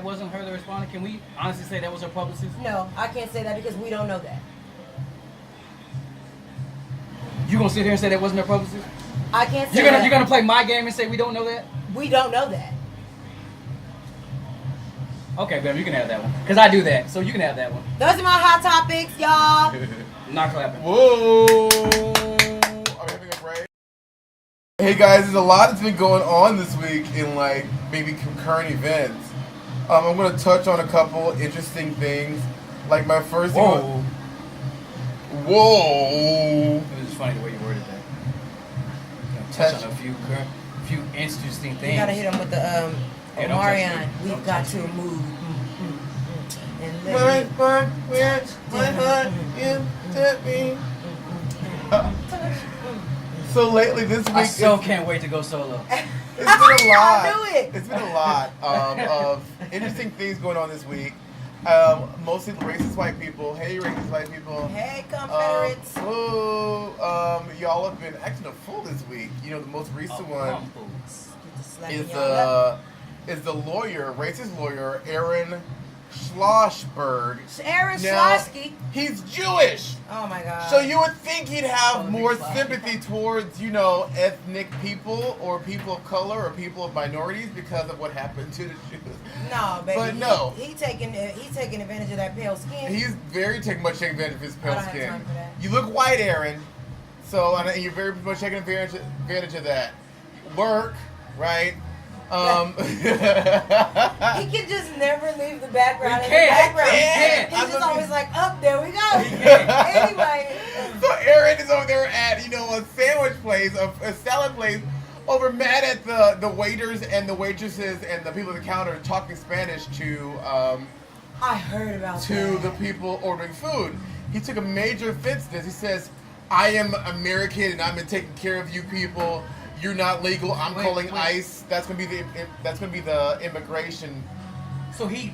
Speaker 4: wasn't her that responded? Can we honestly say that was her publicist?
Speaker 3: No, I can't say that because we don't know that.
Speaker 4: You gonna sit here and say that wasn't her publicist?
Speaker 3: I can't say that.
Speaker 4: You're gonna play my game and say we don't know that?
Speaker 3: We don't know that.
Speaker 4: Okay, babe, you can have that one. Because I do that, so you can have that one.
Speaker 3: Those are my hot topics, y'all.
Speaker 4: Not clapping.
Speaker 5: Whoa! Are we having a break? Hey guys, there's a lot that's been going on this week in like maybe concurrent events. I'm gonna touch on a couple interesting things. Like my first thing. Whoa!
Speaker 4: It was just funny the way you worded that. Touch on a few interesting things.
Speaker 3: You gotta hit him with the Omarion. We've
Speaker 4: Don't
Speaker 3: got
Speaker 4: touch
Speaker 3: to
Speaker 4: me.
Speaker 3: move.
Speaker 5: So lately this week,
Speaker 4: I still can't wait to go solo.
Speaker 5: it's been a lot.
Speaker 3: I'll do it.
Speaker 5: It's been a lot of interesting things going on this week. Mostly racist white people. Hey, racist white people.
Speaker 3: Hey, Confederates.
Speaker 5: Y'all have been acting a fool this week. You know, the most recent one is
Speaker 3: is
Speaker 5: the lawyer, racist lawyer, Aaron Schlossberg.
Speaker 3: Aaron
Speaker 5: Now,
Speaker 3: Schlosky.
Speaker 5: He's Jewish.
Speaker 3: Oh my God.
Speaker 5: So you would think he'd have more sympathy towards, you know, ethnic people or people of color or people of minorities because of what happened to the Jews.
Speaker 3: No, baby.
Speaker 5: But no.
Speaker 3: He's taking advantage of that pale skin.
Speaker 5: He's very much taking advantage of his pale
Speaker 3: I don't have
Speaker 5: skin.
Speaker 3: time for that.
Speaker 5: You look white, Aaron. So and you're very much taking advantage of that. Work, right?
Speaker 3: He can just never leave the background.
Speaker 4: He can't.
Speaker 3: He's just always like, up there we go. Anyway.
Speaker 5: So Aaron is over there at, you know, a sandwich place, a salad place over mad at the waiters and the waitresses and the people at the counter talking Spanish to
Speaker 3: I heard about that.
Speaker 5: the people ordering food. He took a major offense to this. He says, "I am American and I've been taking care of you people. You're not legal. I'm calling ICE." That's gonna be the immigration.
Speaker 4: So he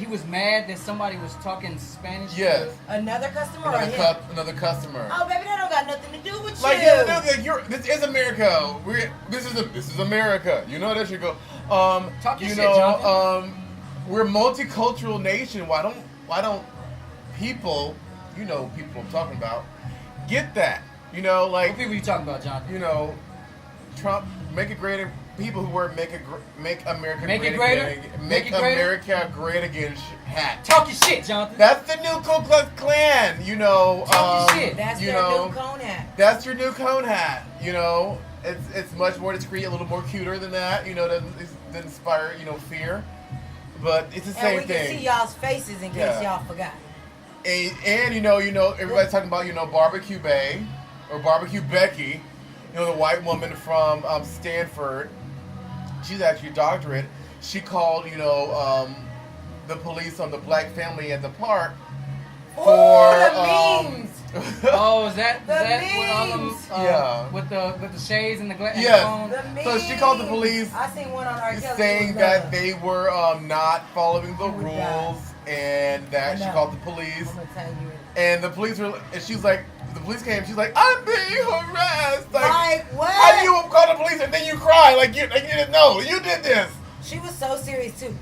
Speaker 4: was mad that somebody was talking Spanish.
Speaker 5: Yes.
Speaker 3: Another customer or him?
Speaker 5: Another customer.
Speaker 3: Oh, baby, that don't got nothing to do with
Speaker 5: Like,
Speaker 3: you.
Speaker 5: yeah, this is America. This is America. You know that should go.
Speaker 4: Talk your
Speaker 5: you
Speaker 4: shit,
Speaker 5: know,
Speaker 4: Jonathan.
Speaker 5: we're a multicultural nation. Why don't people, you know, people I'm talking about, get that? You know, like,
Speaker 4: What people you talking about, Jonathan?
Speaker 5: you know, Trump make it great. People who wear make America
Speaker 4: Make
Speaker 5: great
Speaker 4: it greater?
Speaker 5: again.
Speaker 4: Make
Speaker 5: Make
Speaker 4: it greater?
Speaker 5: America great again hat.
Speaker 4: Talk your shit, Jonathan.
Speaker 5: That's the new Ku Klux Klan. You know.
Speaker 4: Talk your shit.
Speaker 3: That's
Speaker 5: you
Speaker 3: their
Speaker 5: know,
Speaker 3: new cone hat.
Speaker 5: That's your new cone hat. You know, it's much more discreet, a little more cuter than that. You know, doesn't inspire fear, but it's the
Speaker 3: And
Speaker 5: same
Speaker 3: we can see
Speaker 5: thing.
Speaker 3: y'all's faces in case
Speaker 5: Yeah.
Speaker 3: y'all forgot.
Speaker 5: And you know, everybody's talking about Barbecue Bay or Barbecue Becky. You know, the white woman from Stanford. She's actually a doctorate. She called the police on the black family at the park
Speaker 3: Ooh,
Speaker 5: for
Speaker 3: the memes.
Speaker 4: Oh, is that
Speaker 3: The
Speaker 4: what all them,
Speaker 3: memes.
Speaker 5: Yeah.
Speaker 4: with the shades and the glass?
Speaker 5: Yes.
Speaker 3: The memes.
Speaker 5: So she called the police
Speaker 3: I seen one on R. Kelly.
Speaker 5: saying that they were not following the
Speaker 3: Oh my God.
Speaker 5: rules, and that
Speaker 3: I
Speaker 5: she
Speaker 3: know.
Speaker 5: called the police.
Speaker 3: I'm gonna tell you.
Speaker 5: And the police were, and she's like, the police came. She's like, I'm being harassed.
Speaker 3: Like what?
Speaker 5: How do you call the police and then you cry like you didn't know you did this?
Speaker 3: She was so serious too.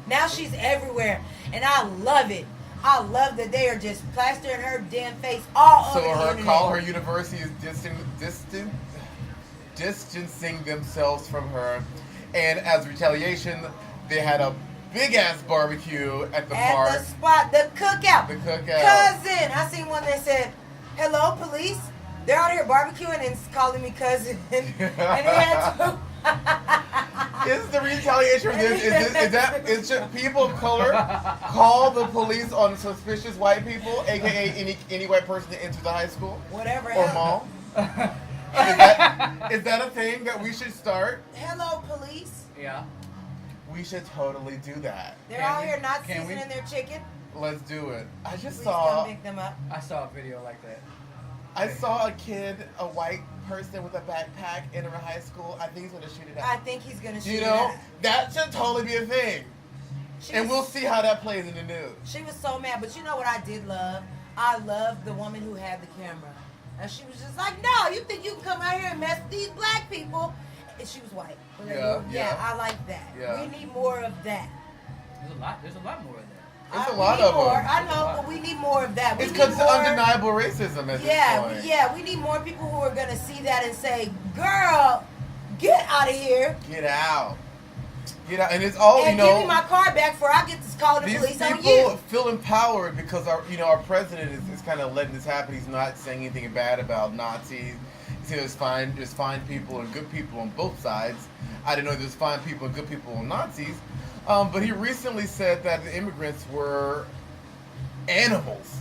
Speaker 3: Now she's everywhere, and I love it. I love that they are just plastering her damn face all
Speaker 5: So
Speaker 3: over the
Speaker 5: her
Speaker 3: internet.
Speaker 5: call her university is distancing themselves from her, and as retaliation, they had a big ass barbecue at the park.
Speaker 3: At the spot, the cookout.
Speaker 5: The cookout.
Speaker 3: Cousin. I seen one that said, "Hello, police. They're out here barbecuing and calling me cousin." And he had to.
Speaker 5: Is the retaliation for this? Is just people of color call the police on suspicious white people, aka any white person that enters the high school
Speaker 3: Whatever.
Speaker 5: or mall? Is that a thing that we should start?
Speaker 3: Hello, police.
Speaker 4: Yeah.
Speaker 5: We should totally do that.
Speaker 3: They're
Speaker 4: Can
Speaker 3: out
Speaker 4: we?
Speaker 3: here not
Speaker 4: Can we?
Speaker 3: seasoning their chicken.
Speaker 5: Let's do it. I just
Speaker 3: Please
Speaker 5: saw
Speaker 3: come pick them up.
Speaker 4: I saw a video like that.
Speaker 5: a kid, a white person with a backpack enter a high school. I think he's gonna shoot it
Speaker 3: I
Speaker 5: out.
Speaker 3: think he's gonna shoot
Speaker 5: You
Speaker 3: it
Speaker 5: know,
Speaker 3: out.
Speaker 5: that should totally be a thing.
Speaker 3: She
Speaker 5: And
Speaker 3: was-
Speaker 5: we'll see how that plays in the news.
Speaker 3: She was so mad, but you know what I did love? I loved the woman who had the camera. And she was just like, no, you think you can come out here and mess with these black people? And she was white. But
Speaker 5: Yeah.
Speaker 3: I like that.
Speaker 5: Yeah.
Speaker 3: We need more of that.
Speaker 4: There's a lot more of that.
Speaker 5: There's a
Speaker 3: We
Speaker 5: lot
Speaker 3: need
Speaker 5: of
Speaker 3: more.
Speaker 5: them.
Speaker 3: I know, but we need more of that. We
Speaker 5: It's
Speaker 3: need
Speaker 5: because it's
Speaker 3: more-
Speaker 5: undeniable racism at this point.
Speaker 3: Yeah, we need more people who are going to see that and say, girl, get out of here.
Speaker 5: Get out. Get out. And it's all,
Speaker 3: And give me my car back before I get to call the
Speaker 5: these
Speaker 3: police on
Speaker 5: people
Speaker 3: you.
Speaker 5: feel empowered because our president is kind of letting this happen. He's not saying anything bad about Nazis. He said there's fine people and good people on both sides. I didn't know there's fine people and good people on Nazis. But he recently said that the immigrants were animals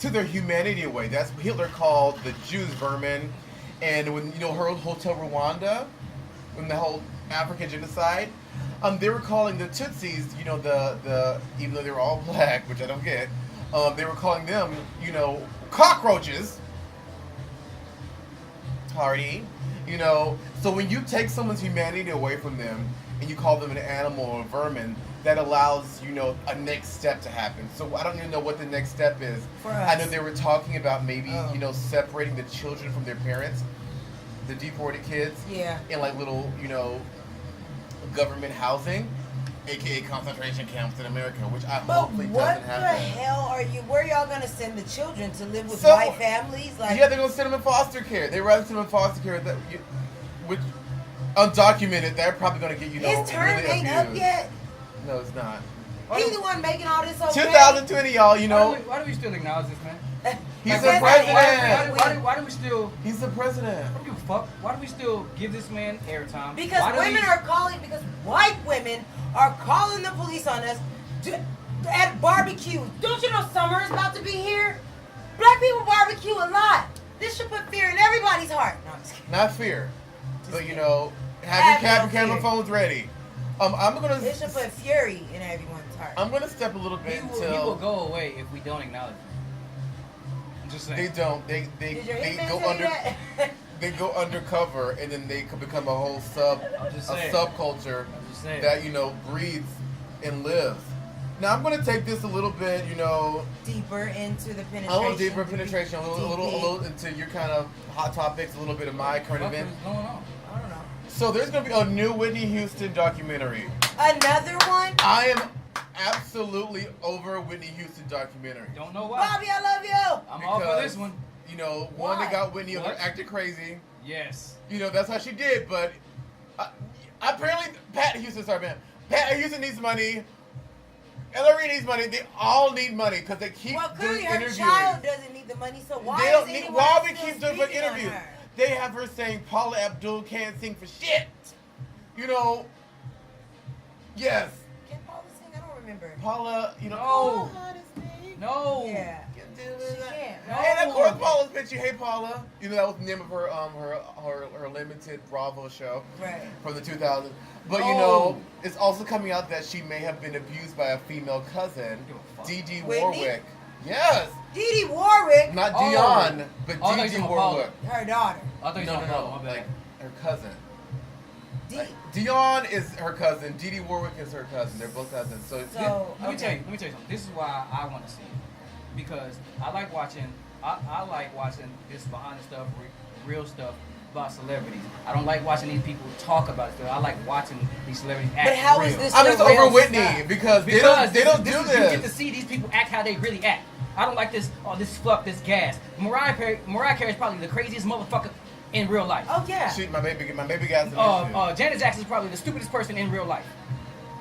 Speaker 5: to their humanity away. That's what Hitler called the Jews vermin. And when Hotel Rwanda, when the whole African genocide, they were calling the Tutsis, the even though they were all black, which I don't get, they were calling them, cockroaches. Hardy, so when you take someone's humanity away from them and you call them an animal or a vermin, that allows, a next step to happen. So I don't even know what the next step is.
Speaker 3: For
Speaker 5: I know
Speaker 3: us.
Speaker 5: they were talking about maybe,
Speaker 3: Oh.
Speaker 5: separating the children from their parents, the deported kids,
Speaker 3: Yeah.
Speaker 5: in like little, government housing, aka concentration camps in America, which I
Speaker 3: But
Speaker 5: hopefully
Speaker 3: what
Speaker 5: doesn't
Speaker 3: the
Speaker 5: happen.
Speaker 3: hell where y'all going to send the children to live with
Speaker 5: So-
Speaker 3: white families? Like,
Speaker 5: Yeah, they're gonna send them in foster care. They rather send them in foster care which undocumented. They're probably gonna get
Speaker 3: his term
Speaker 5: really
Speaker 3: ain't up
Speaker 5: abused.
Speaker 3: yet.
Speaker 5: No, it's not.
Speaker 3: He's the one making all this okay.
Speaker 5: 2020, y'all.
Speaker 4: Why do we still acknowledge this man?
Speaker 5: He's
Speaker 3: Like,
Speaker 5: the
Speaker 3: that's
Speaker 5: president.
Speaker 4: Why do we still?
Speaker 5: He's the president.
Speaker 4: I don't give a fuck. Why do we still give this man airtime?
Speaker 3: Because
Speaker 4: Why do
Speaker 3: women
Speaker 4: we-
Speaker 3: are calling, because white women are calling the police on us at barbecues. Don't you know summer is about to be here? Black people barbecue a lot. This should put fear in everybody's heart. No, I'm just kidding.
Speaker 5: Not fear. But you know, have your camera
Speaker 3: fear.
Speaker 5: phones ready. I'm gonna.
Speaker 3: They should put fury in everyone's heart.
Speaker 5: I'm gonna step a little bit
Speaker 4: He
Speaker 5: until
Speaker 4: will go away if we don't acknowledge him. I'm just saying.
Speaker 5: they don't.
Speaker 3: Did your
Speaker 5: They
Speaker 3: hitman
Speaker 5: go
Speaker 3: tell you
Speaker 5: under.
Speaker 3: that?
Speaker 5: They go undercover, and then they could become a whole
Speaker 4: I'm just saying.
Speaker 5: subculture
Speaker 4: I'm just saying.
Speaker 5: that breathes and lives. Now I'm gonna take this a little bit,
Speaker 3: Deeper into the penetration.
Speaker 5: a little deeper penetration, a little into your kind of hot topics, a little bit of my current
Speaker 4: What
Speaker 5: event.
Speaker 4: is going on?
Speaker 3: I don't know.
Speaker 5: So there's gonna be a new Whitney Houston documentary.
Speaker 3: Another one?
Speaker 5: I am absolutely over a Whitney Houston documentary.
Speaker 4: Don't know why.
Speaker 3: Bobby, I love you.
Speaker 4: I'm all for this one.
Speaker 5: One that
Speaker 3: Why?
Speaker 5: got Whitney
Speaker 4: What?
Speaker 5: acting crazy.
Speaker 4: Yes.
Speaker 5: That's how she did. But apparently, Pat Houston needs money. Ella Reid needs money. They all need money because they keep
Speaker 3: Well, clearly
Speaker 5: doing
Speaker 3: her
Speaker 5: interviews.
Speaker 3: child doesn't need the money, so why
Speaker 5: They
Speaker 3: is
Speaker 5: don't need.
Speaker 3: anyone
Speaker 5: Why we
Speaker 3: still
Speaker 5: keep doing for
Speaker 3: speaking on
Speaker 5: interviews?
Speaker 3: her?
Speaker 5: They have her saying Paula Abdul can't sing for shit. Yes,
Speaker 3: Can Paula sing? I don't remember.
Speaker 5: Paula.
Speaker 4: No. No.
Speaker 3: Yeah. She can't.
Speaker 4: No.
Speaker 5: And of course, Paula's bitchy. Hey, Paula. That was the name of her limited Bravo show
Speaker 3: Right.
Speaker 5: from the 2000s. But
Speaker 4: No.
Speaker 5: it's also coming out that she may have been abused by a female cousin,
Speaker 4: Give a fuck.
Speaker 5: Dee
Speaker 3: Whitney?
Speaker 5: Warwick. Yes,
Speaker 3: Dee Dee Warwick,
Speaker 5: not
Speaker 4: Oh.
Speaker 5: Dion, but
Speaker 4: Oh, I thought
Speaker 5: Dee
Speaker 4: you
Speaker 5: Dee
Speaker 4: said Paula.
Speaker 5: Warwick.
Speaker 3: her daughter.
Speaker 4: I thought you
Speaker 5: No,
Speaker 4: said
Speaker 5: no,
Speaker 4: my bad.
Speaker 5: like her cousin.
Speaker 3: Dee.
Speaker 5: Like, Dion is her cousin. Dee Dee Warwick is her cousin. They're both cousins. So,
Speaker 3: So,
Speaker 4: Let me tell you something. This is why I want to see it, because I like watching this behind the stuff, real stuff about celebrities. I don't like watching these people talk about it. I like watching these celebrities act
Speaker 3: But how
Speaker 4: real.
Speaker 3: is this
Speaker 5: I'm just
Speaker 3: the real
Speaker 5: over Whitney
Speaker 3: stuff?
Speaker 5: because they
Speaker 4: Because
Speaker 5: don't do
Speaker 4: You get to
Speaker 5: this.
Speaker 4: see these people act how they really act. I don't like this. Oh, this fluff, this gas. Mariah Carey is probably the craziest motherfucker in real life.
Speaker 3: Oh yeah,
Speaker 5: Shoot, my baby gas is an issue.
Speaker 4: Janet Jackson is probably the stupidest person in real life.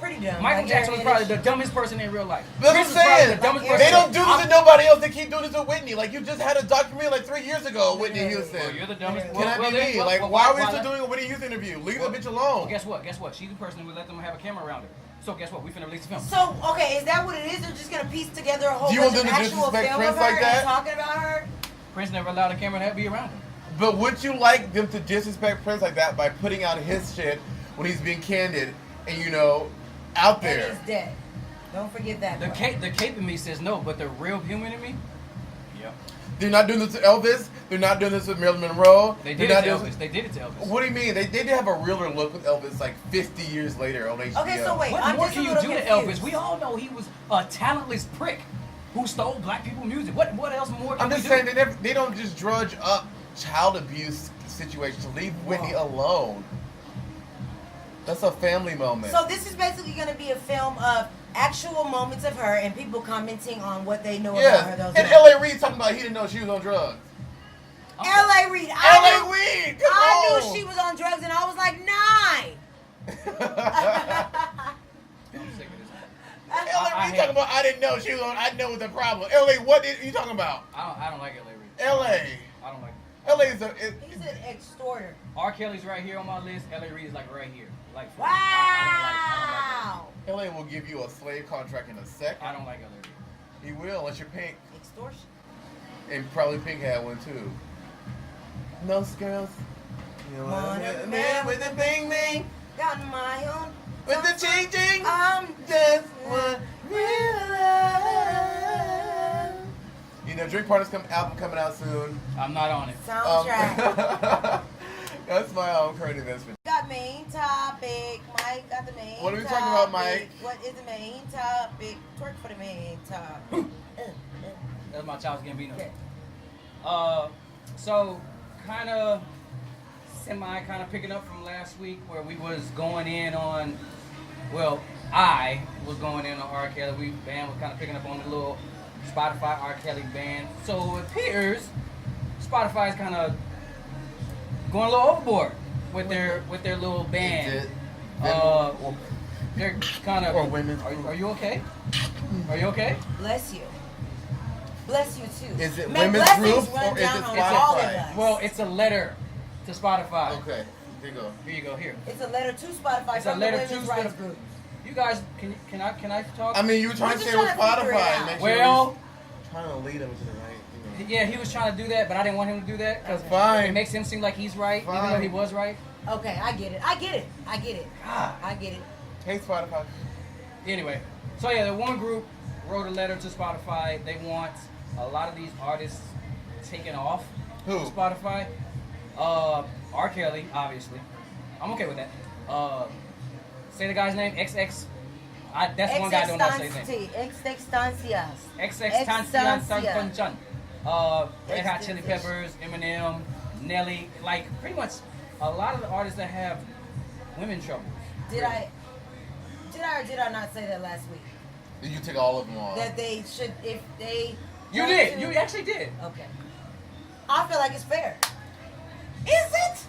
Speaker 3: pretty dumb.
Speaker 4: Michael
Speaker 3: Like,
Speaker 4: Jackson was
Speaker 3: yeah,
Speaker 4: probably
Speaker 3: it
Speaker 4: the
Speaker 3: is.
Speaker 4: dumbest person in real life.
Speaker 5: That's what
Speaker 4: Prince
Speaker 5: I'm
Speaker 4: was probably
Speaker 5: saying.
Speaker 4: the dumbest
Speaker 3: Like,
Speaker 4: person.
Speaker 5: They don't do this to nobody else. They keep doing this with Whitney. Like, you just had a documentary like 3 years ago, Whitney Houston.
Speaker 4: Well, you're the dumbest.
Speaker 3: Can
Speaker 5: Can I be me? Like, why are we still doing a Whitney Houston interview? Leave the bitch alone.
Speaker 4: Well, guess what? She's the person who would let them have a camera around her. So guess what? We finna release the film.
Speaker 3: So okay, is that what it is? They're just gonna piece together a whole
Speaker 5: Do you
Speaker 3: bunch
Speaker 5: want
Speaker 3: of
Speaker 5: them to
Speaker 3: actual
Speaker 5: disrespect
Speaker 3: film
Speaker 5: Prince
Speaker 3: of her
Speaker 5: like that?
Speaker 3: and talking about her?
Speaker 4: Prince never allowed a camera to be around him.
Speaker 5: But would you like them to disrespect Prince like that by putting out his shit when he's being candid and, out
Speaker 3: And
Speaker 5: there?
Speaker 3: he's dead. Don't forget that.
Speaker 4: The
Speaker 3: part.
Speaker 4: cape in me says no, but the real human in me, yeah.
Speaker 5: They're not doing this to Elvis. They're not doing this with Marilyn Monroe.
Speaker 4: They
Speaker 5: They're
Speaker 4: did it
Speaker 5: not
Speaker 4: to
Speaker 5: doing
Speaker 4: Elvis. They did it to Elvis.
Speaker 5: What do you mean? They did have a realer look with Elvis like 50 years later on HBO.
Speaker 3: Okay, so wait,
Speaker 4: What
Speaker 3: I'm
Speaker 4: more
Speaker 3: just
Speaker 4: can
Speaker 3: a
Speaker 4: you
Speaker 3: little
Speaker 4: do to
Speaker 3: confused.
Speaker 4: Elvis? We all know he was a talentless prick who stole black people music. What else more can
Speaker 5: I'm
Speaker 4: we
Speaker 5: just
Speaker 4: do?
Speaker 5: saying they don't just drudge up child abuse situations. Leave Whitney alone. That's a family moment.
Speaker 3: So this is basically going to be a film of actual moments of her and people commenting on what they know about her.
Speaker 5: Yes,
Speaker 3: Those
Speaker 5: and
Speaker 3: moments.
Speaker 5: L.A. Reid talking about he didn't know she was on drugs.
Speaker 3: L.A. Reid.
Speaker 5: L.A. Reid, come
Speaker 3: I
Speaker 5: on.
Speaker 3: knew she was on drugs and I was like 9.
Speaker 4: I'm sick of this.
Speaker 5: L.A.
Speaker 4: I
Speaker 5: Reid
Speaker 4: hate
Speaker 5: talking about I didn't know she was on. I know the problem. L.A. What are you talking about?
Speaker 4: I don't like L.A. Reid.
Speaker 5: L.A.
Speaker 4: I don't like.
Speaker 5: L.A. is a.
Speaker 3: He's an extorter.
Speaker 4: R. Kelly's right here on my list. L.A. Reid is like right here. Like
Speaker 3: Wow.
Speaker 4: I
Speaker 5: L.A. will give you a slave contract in a second.
Speaker 4: don't like L.A. Reid.
Speaker 5: He will, unless you're Pink,
Speaker 3: Extortion.
Speaker 5: and probably Pink had one too. Most girls. You
Speaker 3: Want
Speaker 5: want
Speaker 3: a
Speaker 5: a man with a bing bing,
Speaker 3: Got my own.
Speaker 5: with the ching ching.
Speaker 3: I'm
Speaker 5: Just one real love. Drink Partners album coming out soon.
Speaker 4: I'm not on it.
Speaker 3: soundtrack.
Speaker 5: That's my current investment.
Speaker 3: Got main topic. Mike got the main.
Speaker 5: What are we talking about, Mike?
Speaker 3: What is the main topic? Twerk for the main topic.
Speaker 4: That's my Childish Gambino.
Speaker 3: Okay.
Speaker 4: So kind of picking up from last week where we was going in on, well, I was going in on R. Kelly. We band was kind of picking up on the little Spotify R. Kelly band. So it appears Spotify's kind of going a little overboard with their little band. They're kind of.
Speaker 5: Or women's
Speaker 4: Are you okay? Are you okay?
Speaker 3: Bless you. Bless you too.
Speaker 5: Is it
Speaker 3: May
Speaker 5: women's
Speaker 3: blessings
Speaker 5: group
Speaker 3: run
Speaker 5: or is
Speaker 3: down
Speaker 5: it
Speaker 3: on all of
Speaker 5: Spotify?
Speaker 3: us.
Speaker 4: Well, it's a letter to Spotify.
Speaker 5: Okay, here you go.
Speaker 4: Here you go. Here.
Speaker 3: It's a letter to Spotify
Speaker 4: It's a
Speaker 3: from
Speaker 4: letter
Speaker 3: the
Speaker 4: to
Speaker 3: women's rights
Speaker 4: Spotify.
Speaker 3: group.
Speaker 4: You guys, can I talk?
Speaker 5: I mean, you were trying
Speaker 3: We're
Speaker 5: to
Speaker 3: just
Speaker 5: say with
Speaker 3: trying to figure it
Speaker 5: Spotify.
Speaker 3: out.
Speaker 5: Make sure
Speaker 4: Well,
Speaker 5: trying to lead him to the right.
Speaker 4: yeah, he was trying to do that, but I didn't want him to do that because
Speaker 5: That's fine.
Speaker 4: it makes him seem like he's right, even though he
Speaker 5: Fine.
Speaker 4: was right.
Speaker 3: Okay, I get it. I get it.
Speaker 5: God.
Speaker 3: I get it.
Speaker 5: Hey, Spotify.
Speaker 4: Anyway, so yeah, the one group wrote a letter to Spotify. They want a lot of these artists taken off
Speaker 5: Who?
Speaker 4: Spotify. R. Kelly, obviously. I'm okay with that. Say the guy's name. XX. That's one guy I don't know how to say his name.
Speaker 3: Extenstancias.
Speaker 4: XX Red Hot Chili Peppers, Eminem, Nelly, like pretty much a lot of the artists that have women troubles.
Speaker 3: Did I or did I not say that last week?
Speaker 5: You took all of them off.
Speaker 3: That they should, if they.
Speaker 4: You
Speaker 3: want
Speaker 4: did.
Speaker 3: to-
Speaker 4: You actually did.
Speaker 3: Okay. I feel like it's fair. Is it?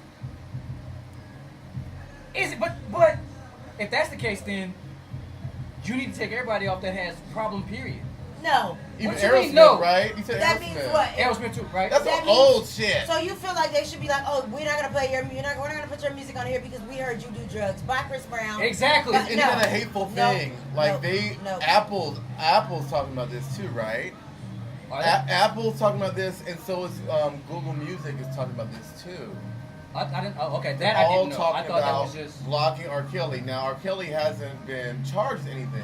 Speaker 4: Is it? But if that's the case, then you need to take everybody off that has problem. Period.
Speaker 3: No.
Speaker 5: Even
Speaker 4: What you
Speaker 5: Aerosmith,
Speaker 4: mean, no?
Speaker 5: right? You said
Speaker 3: That
Speaker 5: Aerosmith.
Speaker 3: means what?
Speaker 4: Aerosmith too, right?
Speaker 5: That's
Speaker 3: That
Speaker 5: some
Speaker 3: means-
Speaker 5: old shit.
Speaker 3: So you feel like they should be like, oh, we're not gonna play your, we're not gonna put your music on here because we heard you do drugs. By Chris Brown.
Speaker 4: Exactly.
Speaker 5: Isn't that a hateful thing?
Speaker 3: No.
Speaker 5: Apple's talking about this too, right? Apple's talking about this, and so is Google Music is talking about this too.
Speaker 4: I didn't. Oh, okay.
Speaker 5: They're
Speaker 4: That I
Speaker 5: all
Speaker 4: didn't know. I
Speaker 5: talking
Speaker 4: thought that
Speaker 5: about
Speaker 4: was just.
Speaker 5: blocking R. Kelly. Now R. Kelly hasn't been charged anything.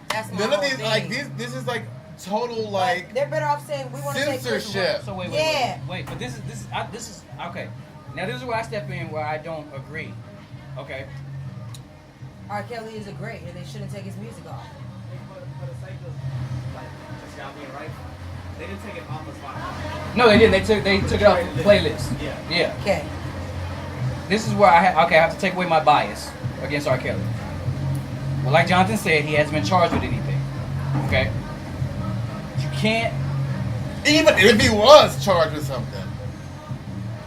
Speaker 3: That's my
Speaker 5: None of
Speaker 3: whole
Speaker 5: these
Speaker 3: thing.
Speaker 5: like this is like total like
Speaker 3: they're better off saying we want to take Chris
Speaker 5: censorship.
Speaker 4: So wait.
Speaker 3: Yeah.
Speaker 4: But this is okay. Now this is where I step in where I don't agree. Okay.
Speaker 3: R. Kelly is a great, and they shouldn't take his music off.
Speaker 6: For the sake of like just y'all being right, they didn't take it off of Spotify.
Speaker 4: No, they didn't. They took it off the playlist. Yeah.
Speaker 3: Okay.
Speaker 4: This is where I have to take away my bias against R. Kelly. Well, like Jonathan said, he hasn't been charged with anything. Okay. You can't.
Speaker 5: Even if he was charged with something.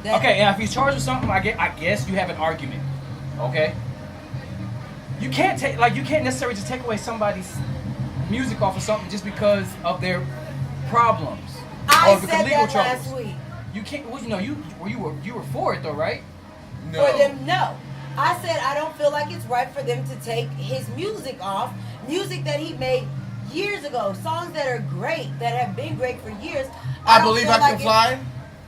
Speaker 4: Okay, and if he's charged with something, I guess you have an argument. Okay. You can't necessarily just take away somebody's music off of something just because of their problems
Speaker 3: I
Speaker 4: or because
Speaker 3: said
Speaker 4: legal
Speaker 3: that
Speaker 4: troubles.
Speaker 3: last week.
Speaker 4: You can't. Well, you were for it though, right?
Speaker 5: No.
Speaker 3: For them, no. I said I don't feel like it's right for them to take his music off. Music that he made years ago, songs that are great, that have been great for years.
Speaker 5: I
Speaker 3: don't
Speaker 5: believe
Speaker 3: feel
Speaker 5: I
Speaker 3: like
Speaker 5: can fly.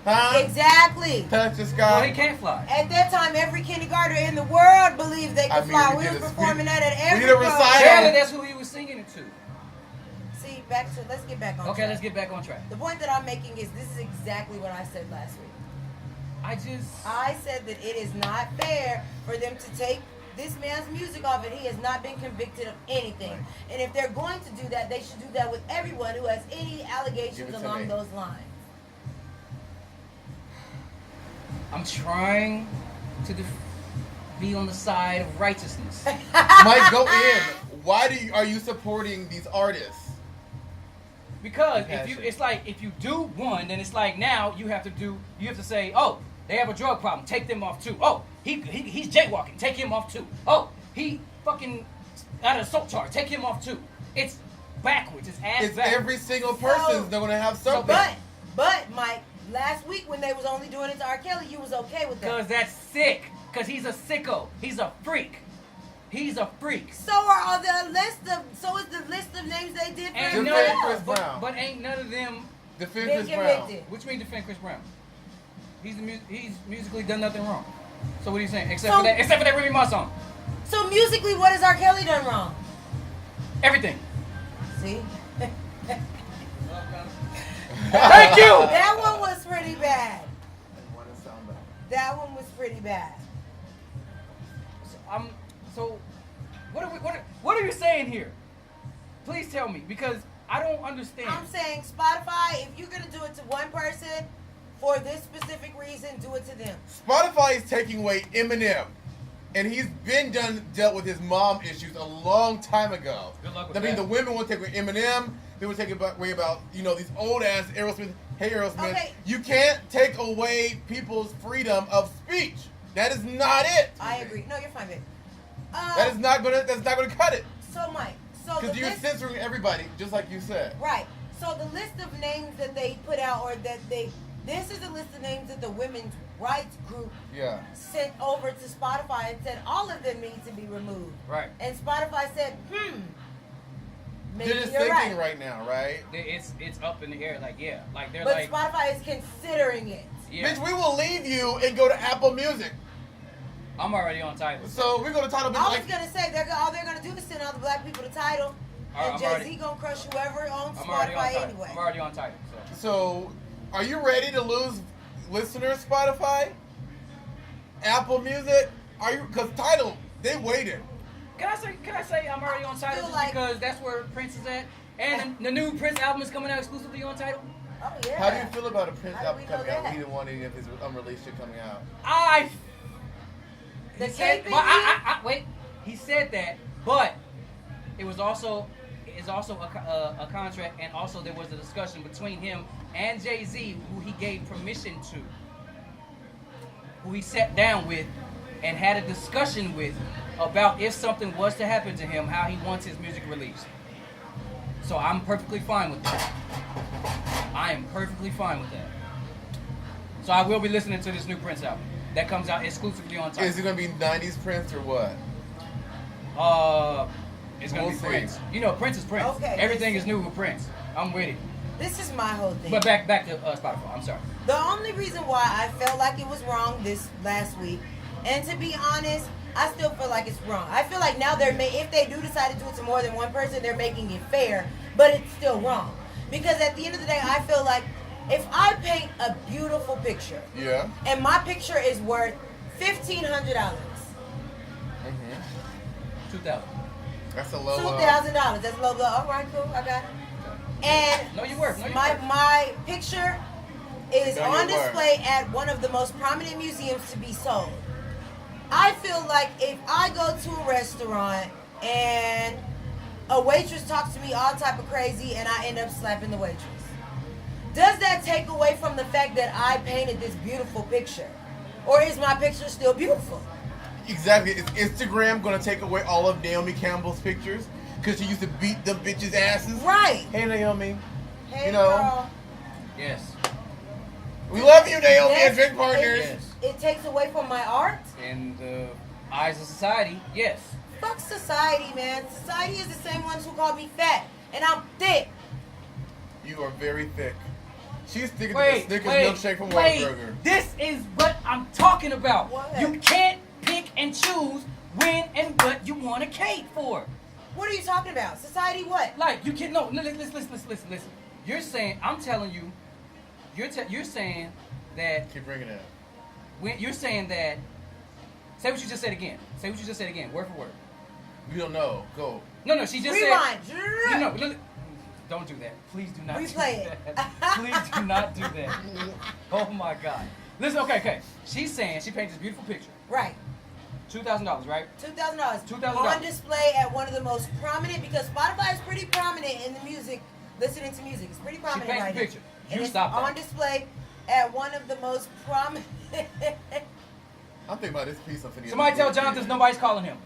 Speaker 5: Huh?
Speaker 3: Exactly.
Speaker 5: Touch the
Speaker 4: Well,
Speaker 5: sky.
Speaker 4: he can't fly.
Speaker 3: At that time, every kindergartner in the world believed they could fly. We
Speaker 5: did
Speaker 3: was
Speaker 5: a-
Speaker 3: performing that at
Speaker 5: we
Speaker 3: every
Speaker 5: did a
Speaker 3: program.
Speaker 5: recital.
Speaker 4: Apparently, that's who he was singing it to.
Speaker 3: See, let's get back on
Speaker 4: Okay,
Speaker 3: track.
Speaker 4: let's get back on track.
Speaker 3: The point that I'm making is this is exactly what I said last week. I said that it is not fair for them to take this man's music off, and he has not been convicted of anything. And if they're going to do that, they should do that with everyone who has any
Speaker 5: Give
Speaker 3: allegations
Speaker 5: it to
Speaker 3: along
Speaker 5: me.
Speaker 3: those lines.
Speaker 4: I'm trying to be on the side of righteousness.
Speaker 5: Mike, go in. Why are you supporting these artists?
Speaker 4: Because
Speaker 5: Passion.
Speaker 4: it's like if you do one, then it's like now you have to say, oh, they have a drug problem, take them off too. Oh, he's jaywalking, take him off too. Oh, he fucking got an assault charge, take him off too. It's backwards. It's ass
Speaker 5: It's
Speaker 4: backwards.
Speaker 5: every single person's going to have something.
Speaker 3: But Mike, last week when they was only doing it to R. Kelly, you was okay with that.
Speaker 4: Because that's sick. Because he's a sicko. He's a freak. He's a freak.
Speaker 3: So is the list of names they did for
Speaker 4: And
Speaker 3: him.
Speaker 5: Defend
Speaker 4: no,
Speaker 5: Chris Brown.
Speaker 4: but ain't none of them.
Speaker 5: Defend
Speaker 3: Been
Speaker 5: Chris Brown.
Speaker 3: convicted.
Speaker 4: What you mean defend Chris Brown? He's musically done nothing wrong. So what are you saying? Except
Speaker 3: So-
Speaker 4: for that Remy Ma song.
Speaker 3: So musically, what has R. Kelly done wrong?
Speaker 4: Everything.
Speaker 3: See?
Speaker 4: Thank you.
Speaker 3: That one was pretty bad. That one was pretty bad.
Speaker 4: So what are you saying here? Please tell me, because I don't understand.
Speaker 3: I'm saying Spotify, if you're gonna do it to one person for this specific reason, do it to them.
Speaker 5: Spotify is taking away Eminem. And he's been dealt with his mom issues a long time ago.
Speaker 4: Good luck with
Speaker 5: I mean,
Speaker 4: that.
Speaker 5: the women will take away Eminem. They will take away about, these old ass Aerosmith. Hey, Aerosmith.
Speaker 3: Okay.
Speaker 5: You can't take away people's freedom of speech. That is not it.
Speaker 3: I agree. No, you're fine, babe.
Speaker 5: That's not gonna cut it.
Speaker 3: So Mike, so the
Speaker 5: Because you're
Speaker 3: list,
Speaker 5: censoring everybody, just like you said.
Speaker 3: right? So the list of names that they put out, or that this is a list of names that the women's rights group
Speaker 5: Yeah.
Speaker 3: sent over to Spotify and said all of them need to be removed.
Speaker 4: Right.
Speaker 3: And Spotify said, maybe
Speaker 5: They're just
Speaker 3: you're
Speaker 5: thinking
Speaker 3: right.
Speaker 5: right now, right?
Speaker 4: It's up in the air. Like, yeah. Like they're
Speaker 3: But
Speaker 4: like,
Speaker 3: Spotify is considering it.
Speaker 4: yeah.
Speaker 5: Bitch, we will leave you and go to Apple Music.
Speaker 4: I'm already on title.
Speaker 5: So we're gonna title.
Speaker 3: I was gonna say all they're gonna do is send all the black people the title, and Jay-Z gonna crush whoever owns Spotify anyway.
Speaker 4: I'm already on title.
Speaker 5: So, are you ready to lose listeners? Spotify, Apple Music. Are you? Because title, they waited.
Speaker 4: Can I say I'm already on title just because that's where Prince is at, and the new Prince album is coming out exclusively on title.
Speaker 3: Oh yeah.
Speaker 5: How do you feel about a Prince album coming out? He didn't want any of his unreleased shit coming out.
Speaker 4: Wait. He said that, but it was also a contract, and also there was a discussion between him and Jay-Z, who he gave permission to, who he sat down with and had a discussion with about if something was to happen to him, how he wants his music released. So I'm perfectly fine with that. I am perfectly fine with that. So I will be listening to this new Prince album that comes out exclusively on time.
Speaker 5: Is it gonna be 90s Prince or what?
Speaker 4: It's gonna be Prince. You know, Prince is Prince.
Speaker 3: Okay,
Speaker 4: Everything is new with Prince. I'm with it.
Speaker 3: This is my whole thing.
Speaker 4: But back to Spotify. I'm sorry.
Speaker 3: The only reason why I felt like it was wrong this last week, and to be honest, I still feel like it's wrong. I feel like now if they do decide to do it to more than one person, they're making it fair, but it's still wrong. Because at the end of the day, I feel like if I paint a beautiful picture, and my picture is worth $1,500,
Speaker 4: $2,000.
Speaker 5: That's a low.
Speaker 3: $2,000. That's low. All right, cool. I got it. And
Speaker 4: no, you work.
Speaker 3: My picture is
Speaker 5: No,
Speaker 3: on
Speaker 5: you work.
Speaker 3: display at one of the most prominent museums to be sold. I feel like if I go to a restaurant and a waitress talks to me all type of crazy and I end up slapping the waitress, does that take away from the fact that I painted this beautiful picture? Or is my picture still beautiful?
Speaker 5: Exactly. Is Instagram gonna take away all of Naomi Campbell's pictures because she used to beat them bitches' asses?
Speaker 3: Right.
Speaker 5: Hey Naomi.
Speaker 3: Hey,
Speaker 5: You know.
Speaker 3: girl.
Speaker 4: Yes.
Speaker 5: We love you, Naomi,
Speaker 3: Yes,
Speaker 5: and drink partners.
Speaker 4: Yes.
Speaker 3: It takes away from my art?
Speaker 4: In the eyes of society, yes.
Speaker 3: Fuck society, man. Society is the same ones who called me fat. And I'm thick.
Speaker 5: You are very thick. She's thicker than the Snickers milkshake from Whataburger.
Speaker 4: This is what I'm talking about.
Speaker 3: What?
Speaker 4: You can't pick and choose when and what you want to cake for.
Speaker 3: What are you talking about? Society what?
Speaker 4: Like, you can't, no, listen. You're saying, I'm telling you, you're saying that,
Speaker 5: Keep bringing it up.
Speaker 4: when you're saying that, say what you just said again. Say what you just said again, word for word.
Speaker 5: You don't know. Go.
Speaker 4: No, she just
Speaker 3: Rewind.
Speaker 4: said. No, don't do that. Please do not
Speaker 3: Replay
Speaker 4: do
Speaker 3: it.
Speaker 4: that. Please do not do that. Oh my God. Listen, okay. She's saying she painted this beautiful picture.
Speaker 3: Right.
Speaker 4: $2,000, right?
Speaker 3: $2,000.
Speaker 4: $2,000.
Speaker 3: On display at one of the most prominent, because Spotify is pretty prominent in the music, listening to music. It's pretty prominent
Speaker 4: paints
Speaker 3: right
Speaker 4: the
Speaker 3: now.
Speaker 4: picture.
Speaker 3: And
Speaker 4: You
Speaker 3: it's
Speaker 4: stop that.
Speaker 3: on display at one of the most prominent.
Speaker 5: I'm thinking about this piece.
Speaker 4: Somebody tell Jonathan nobody's calling him.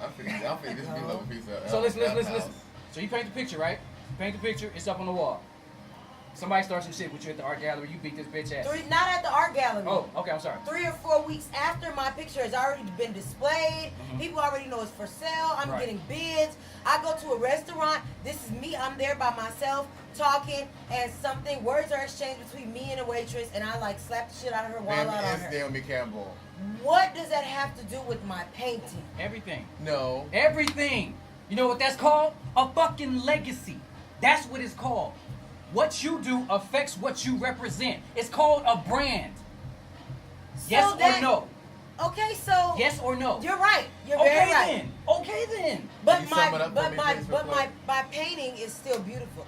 Speaker 5: I'm thinking this piece of a piece of.
Speaker 4: So listen. So you paint the picture, right? You paint the picture, it's up on the wall. Somebody starts some shit with you at the art gallery, you beat this bitch ass.
Speaker 3: Not at the art gallery.
Speaker 4: Oh, okay, I'm sorry.
Speaker 3: 3 or 4 weeks after my picture has already been displayed, people already know it's for sale. I'm
Speaker 4: Right.
Speaker 3: getting bids. I go to a restaurant. This is me. I'm there by myself talking, and words are exchanged between me and a waitress, and I like slap the shit out of her while out on her.
Speaker 5: Naomi Campbell.
Speaker 3: What does that have to do with my painting?
Speaker 4: Everything.
Speaker 5: No.
Speaker 4: Everything. You know what that's called? A fucking legacy. That's what it's called. What you do affects what you represent. It's called a brand. Yes or no?
Speaker 3: Okay, so
Speaker 4: Yes or no?
Speaker 3: you're right. You're very right.
Speaker 4: Okay then.
Speaker 3: But
Speaker 5: Can you sum it up for me, please, real quick?
Speaker 3: my painting is still beautiful.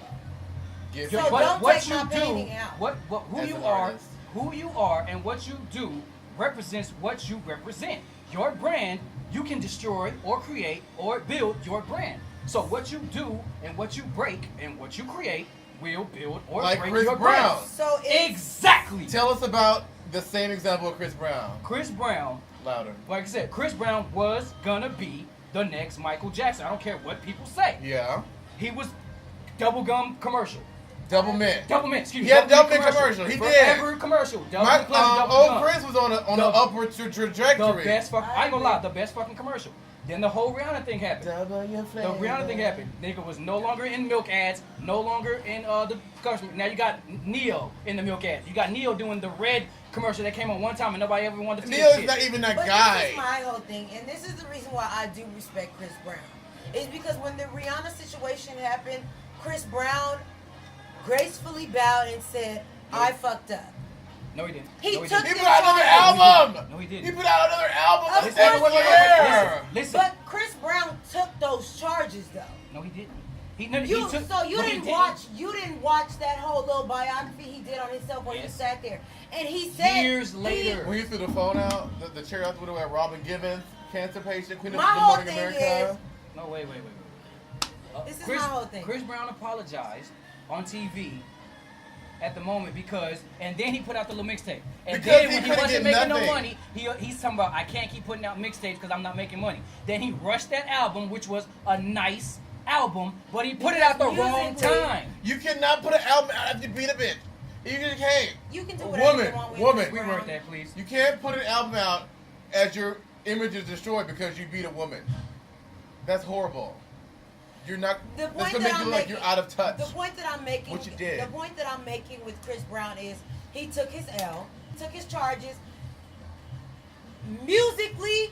Speaker 5: Give
Speaker 3: So
Speaker 5: me-
Speaker 3: don't take my painting out.
Speaker 4: Who
Speaker 5: As
Speaker 4: you
Speaker 5: an
Speaker 4: are,
Speaker 5: artist.
Speaker 4: who you are, and what you do represents what you represent. Your brand, you can destroy or create or build your brand. So what you do and what you break and what you create will build or
Speaker 5: Like
Speaker 4: break
Speaker 5: Chris
Speaker 4: your
Speaker 5: Brown.
Speaker 4: brand.
Speaker 3: So it's,
Speaker 4: Exactly.
Speaker 5: Tell us about the same example of Chris Brown.
Speaker 4: Chris Brown,
Speaker 5: Louder.
Speaker 4: like I said, Chris Brown was gonna be the next Michael Jackson. I don't care what people say.
Speaker 5: Yeah.
Speaker 4: He was double gum commercial.
Speaker 5: Double mint.
Speaker 4: Double mint, excuse me.
Speaker 5: He had double mint commercial. He did.
Speaker 4: Forever commercial. Double mint, double
Speaker 5: Old
Speaker 4: gum.
Speaker 5: Chris was on an upward trajectory.
Speaker 4: The best fucking, I ain't gonna lie, the best fucking commercial. Then the whole Rihanna thing happened. The Rihanna thing happened. Nigga was no longer in milk ads, no longer in the commercial. Now you got Neo in the milk ads. You got Neo doing the red commercial that came on one time and nobody ever wanted to see
Speaker 5: Neo's
Speaker 4: shit.
Speaker 5: not even that
Speaker 3: But
Speaker 5: guy.
Speaker 3: this is my whole thing, and this is the reason why I do respect Chris Brown. Is because when the Rihanna situation happened, Chris Brown gracefully bowed and said, I fucked up.
Speaker 4: No, he didn't.
Speaker 3: He
Speaker 4: No, he
Speaker 3: took
Speaker 4: didn't.
Speaker 5: He put out another album.
Speaker 4: No, he didn't.
Speaker 5: He put out another album.
Speaker 3: Of
Speaker 5: This nigga
Speaker 3: course
Speaker 5: wasn't
Speaker 3: he did.
Speaker 5: there.
Speaker 4: Listen.
Speaker 3: But Chris Brown took those charges though.
Speaker 4: No, he didn't. He took.
Speaker 3: You
Speaker 4: no, he
Speaker 3: didn't watch that whole little biography he did on himself where he
Speaker 4: Yes.
Speaker 3: sat there and he said
Speaker 4: Years later.
Speaker 5: When he threw the phone out, the cherry out the window at Robin Givens, cancer patient, Queen of
Speaker 3: My
Speaker 5: Good
Speaker 3: whole
Speaker 5: Morning
Speaker 3: thing
Speaker 5: America.
Speaker 4: No, wait.
Speaker 3: This is my whole thing.
Speaker 4: Chris Brown apologized on TV at the moment because, and then he put out the little mixtape. And
Speaker 5: Because
Speaker 4: then
Speaker 5: he
Speaker 4: when he
Speaker 5: couldn't
Speaker 4: wasn't
Speaker 5: get
Speaker 4: making no
Speaker 5: nothing.
Speaker 4: money, he's talking about, I can't keep putting out mixtapes because I'm not making money. Then he rushed that album, which was a nice album, but he put it out the wrong
Speaker 3: Musically-
Speaker 4: time.
Speaker 5: You cannot put an album out after you beat a bitch. You just can't.
Speaker 3: you can do whatever
Speaker 5: Woman,
Speaker 3: you want with
Speaker 5: woman.
Speaker 3: Chris
Speaker 4: Reword
Speaker 3: Brown.
Speaker 4: that, please.
Speaker 5: You can't put an album out as your image is destroyed because you beat a woman. That's horrible. You're not.
Speaker 3: The
Speaker 5: That's
Speaker 3: point
Speaker 5: gonna
Speaker 3: that
Speaker 5: make
Speaker 3: I'm
Speaker 5: you look like
Speaker 3: making,
Speaker 5: you're out of touch.
Speaker 3: The point that I'm making,
Speaker 5: What you did.
Speaker 3: The point that I'm making with Chris Brown is he took his L, took his charges. Musically,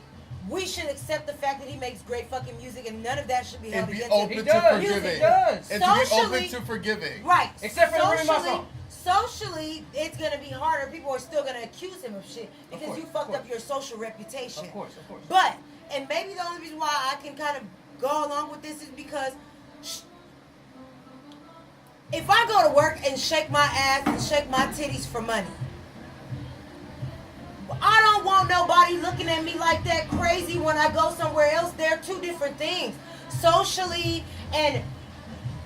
Speaker 3: we should accept the fact that he makes great fucking music, and none of that should be held
Speaker 5: And be
Speaker 3: against him.
Speaker 5: open
Speaker 4: He
Speaker 5: to
Speaker 4: does.
Speaker 5: forgiving.
Speaker 4: He does.
Speaker 5: And to be
Speaker 3: Socially-
Speaker 5: open to forgiving.
Speaker 3: Right.
Speaker 4: Except for the Rudy Ma song.
Speaker 3: Socially, it's gonna be harder. People are still gonna accuse him of shit because
Speaker 4: course,
Speaker 3: you
Speaker 4: of
Speaker 3: fucked
Speaker 4: course.
Speaker 3: up your social reputation.
Speaker 4: Of course.
Speaker 3: But, and maybe the only reason why I can kind of go along with this is because if I go to work and shake my ass and shake my titties for money, I don't want nobody looking at me like that crazy when I go somewhere else. They're two different things. Socially and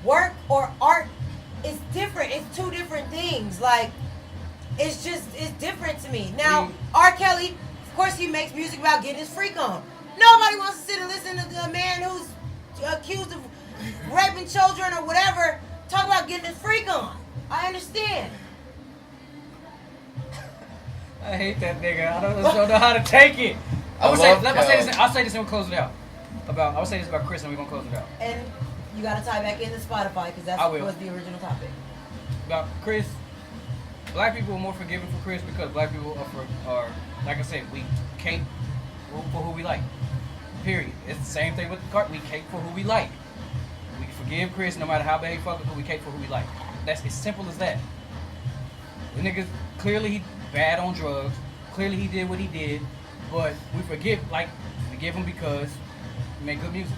Speaker 3: work or art is different. It's two different things. Like, it's different to me. Now, R. Kelly, of course, he makes music about getting his freak on. Nobody wants to sit and listen to a man who's accused of raping children or whatever talk about getting his freak on. I understand.
Speaker 4: I hate that nigga. I don't know how to take it. I'll say this and we'll close it out. I'll say this about Chris and we're gonna close it out.
Speaker 3: And you got to tie back into Spotify because that
Speaker 4: I will.
Speaker 3: was the original topic.
Speaker 4: About Chris, black people are more forgiving for Chris because black people are like I said, we cape for who we like. Period. It's the same thing with the cart. We cape for who we like. We forgive Chris no matter how bad he fucked up, but we cape for who we like. That's as simple as that. The nigga, clearly he bad on drugs. Clearly he did what he did, but we forgive him because he made good music.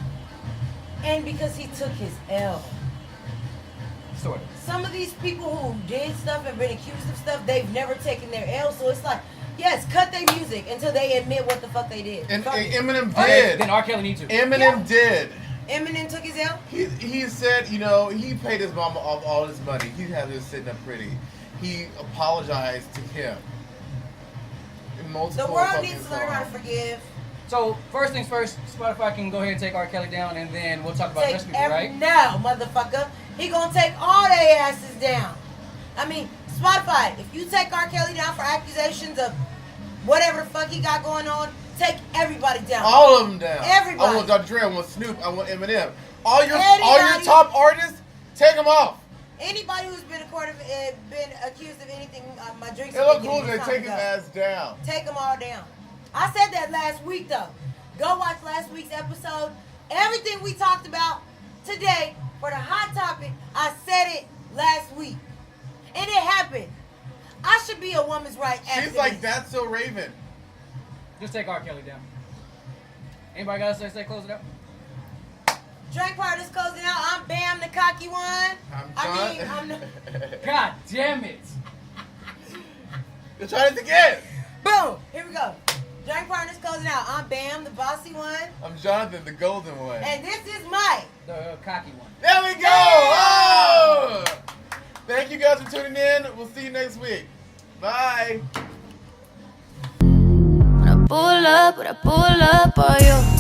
Speaker 3: And because he took his L.
Speaker 4: Sort of.
Speaker 3: Some of these people who did stuff and been accused of stuff, they've never taken their L. So it's like, yes, cut their music until they admit what the fuck they did.
Speaker 5: And
Speaker 3: Fuck it.
Speaker 5: Eminem
Speaker 4: Okay,
Speaker 5: did.
Speaker 4: then R. Kelly needs to.
Speaker 5: Eminem did.
Speaker 3: Eminem took his L.
Speaker 5: He said, you know, he paid his mama off all his money. He had this sitting up pretty. He apologized to him. In multiple
Speaker 3: The world
Speaker 5: fucking
Speaker 3: needs to learn how to
Speaker 5: songs.
Speaker 3: forgive.
Speaker 4: So first things first, Spotify can go ahead and take R. Kelly down, and then we'll talk about the rest of people, right?
Speaker 3: No, motherfucker. He gonna take all their asses down. I mean, Spotify, if you take R. Kelly down for accusations of whatever the fuck he got going on, take everybody down.
Speaker 5: All of them down.
Speaker 3: Everybody.
Speaker 5: I want Dr. Dre, I want Snoop, I want Eminem. All your
Speaker 3: Anybody.
Speaker 5: top artists, take them off.
Speaker 3: Anybody who's been accused of anything, my drinks.
Speaker 5: It look cool they take his ass down.
Speaker 3: Take them all down. I said that last week though. Go watch last week's episode. Everything we talked about today for the hot topic, I said it last week, and it happened. I should be a woman's right activist.
Speaker 5: She's like, that's so Raven.
Speaker 4: Just take R. Kelly down. Anybody got to say close it out?
Speaker 3: Drink partners closing out. I'm Bam, the cocky one.
Speaker 5: I'm
Speaker 4: God damn it!
Speaker 5: Let's try this again.
Speaker 3: Boom. Here we go. Drink partners closing out. I'm Bam, the bossy one,
Speaker 5: I'm Jonathan, the golden one.
Speaker 3: and this is Mike.
Speaker 4: The cocky one.
Speaker 5: There we go. Oh! Thank you guys for tuning in. We'll see you next week. Bye.
Speaker 1: When I pull up, on you.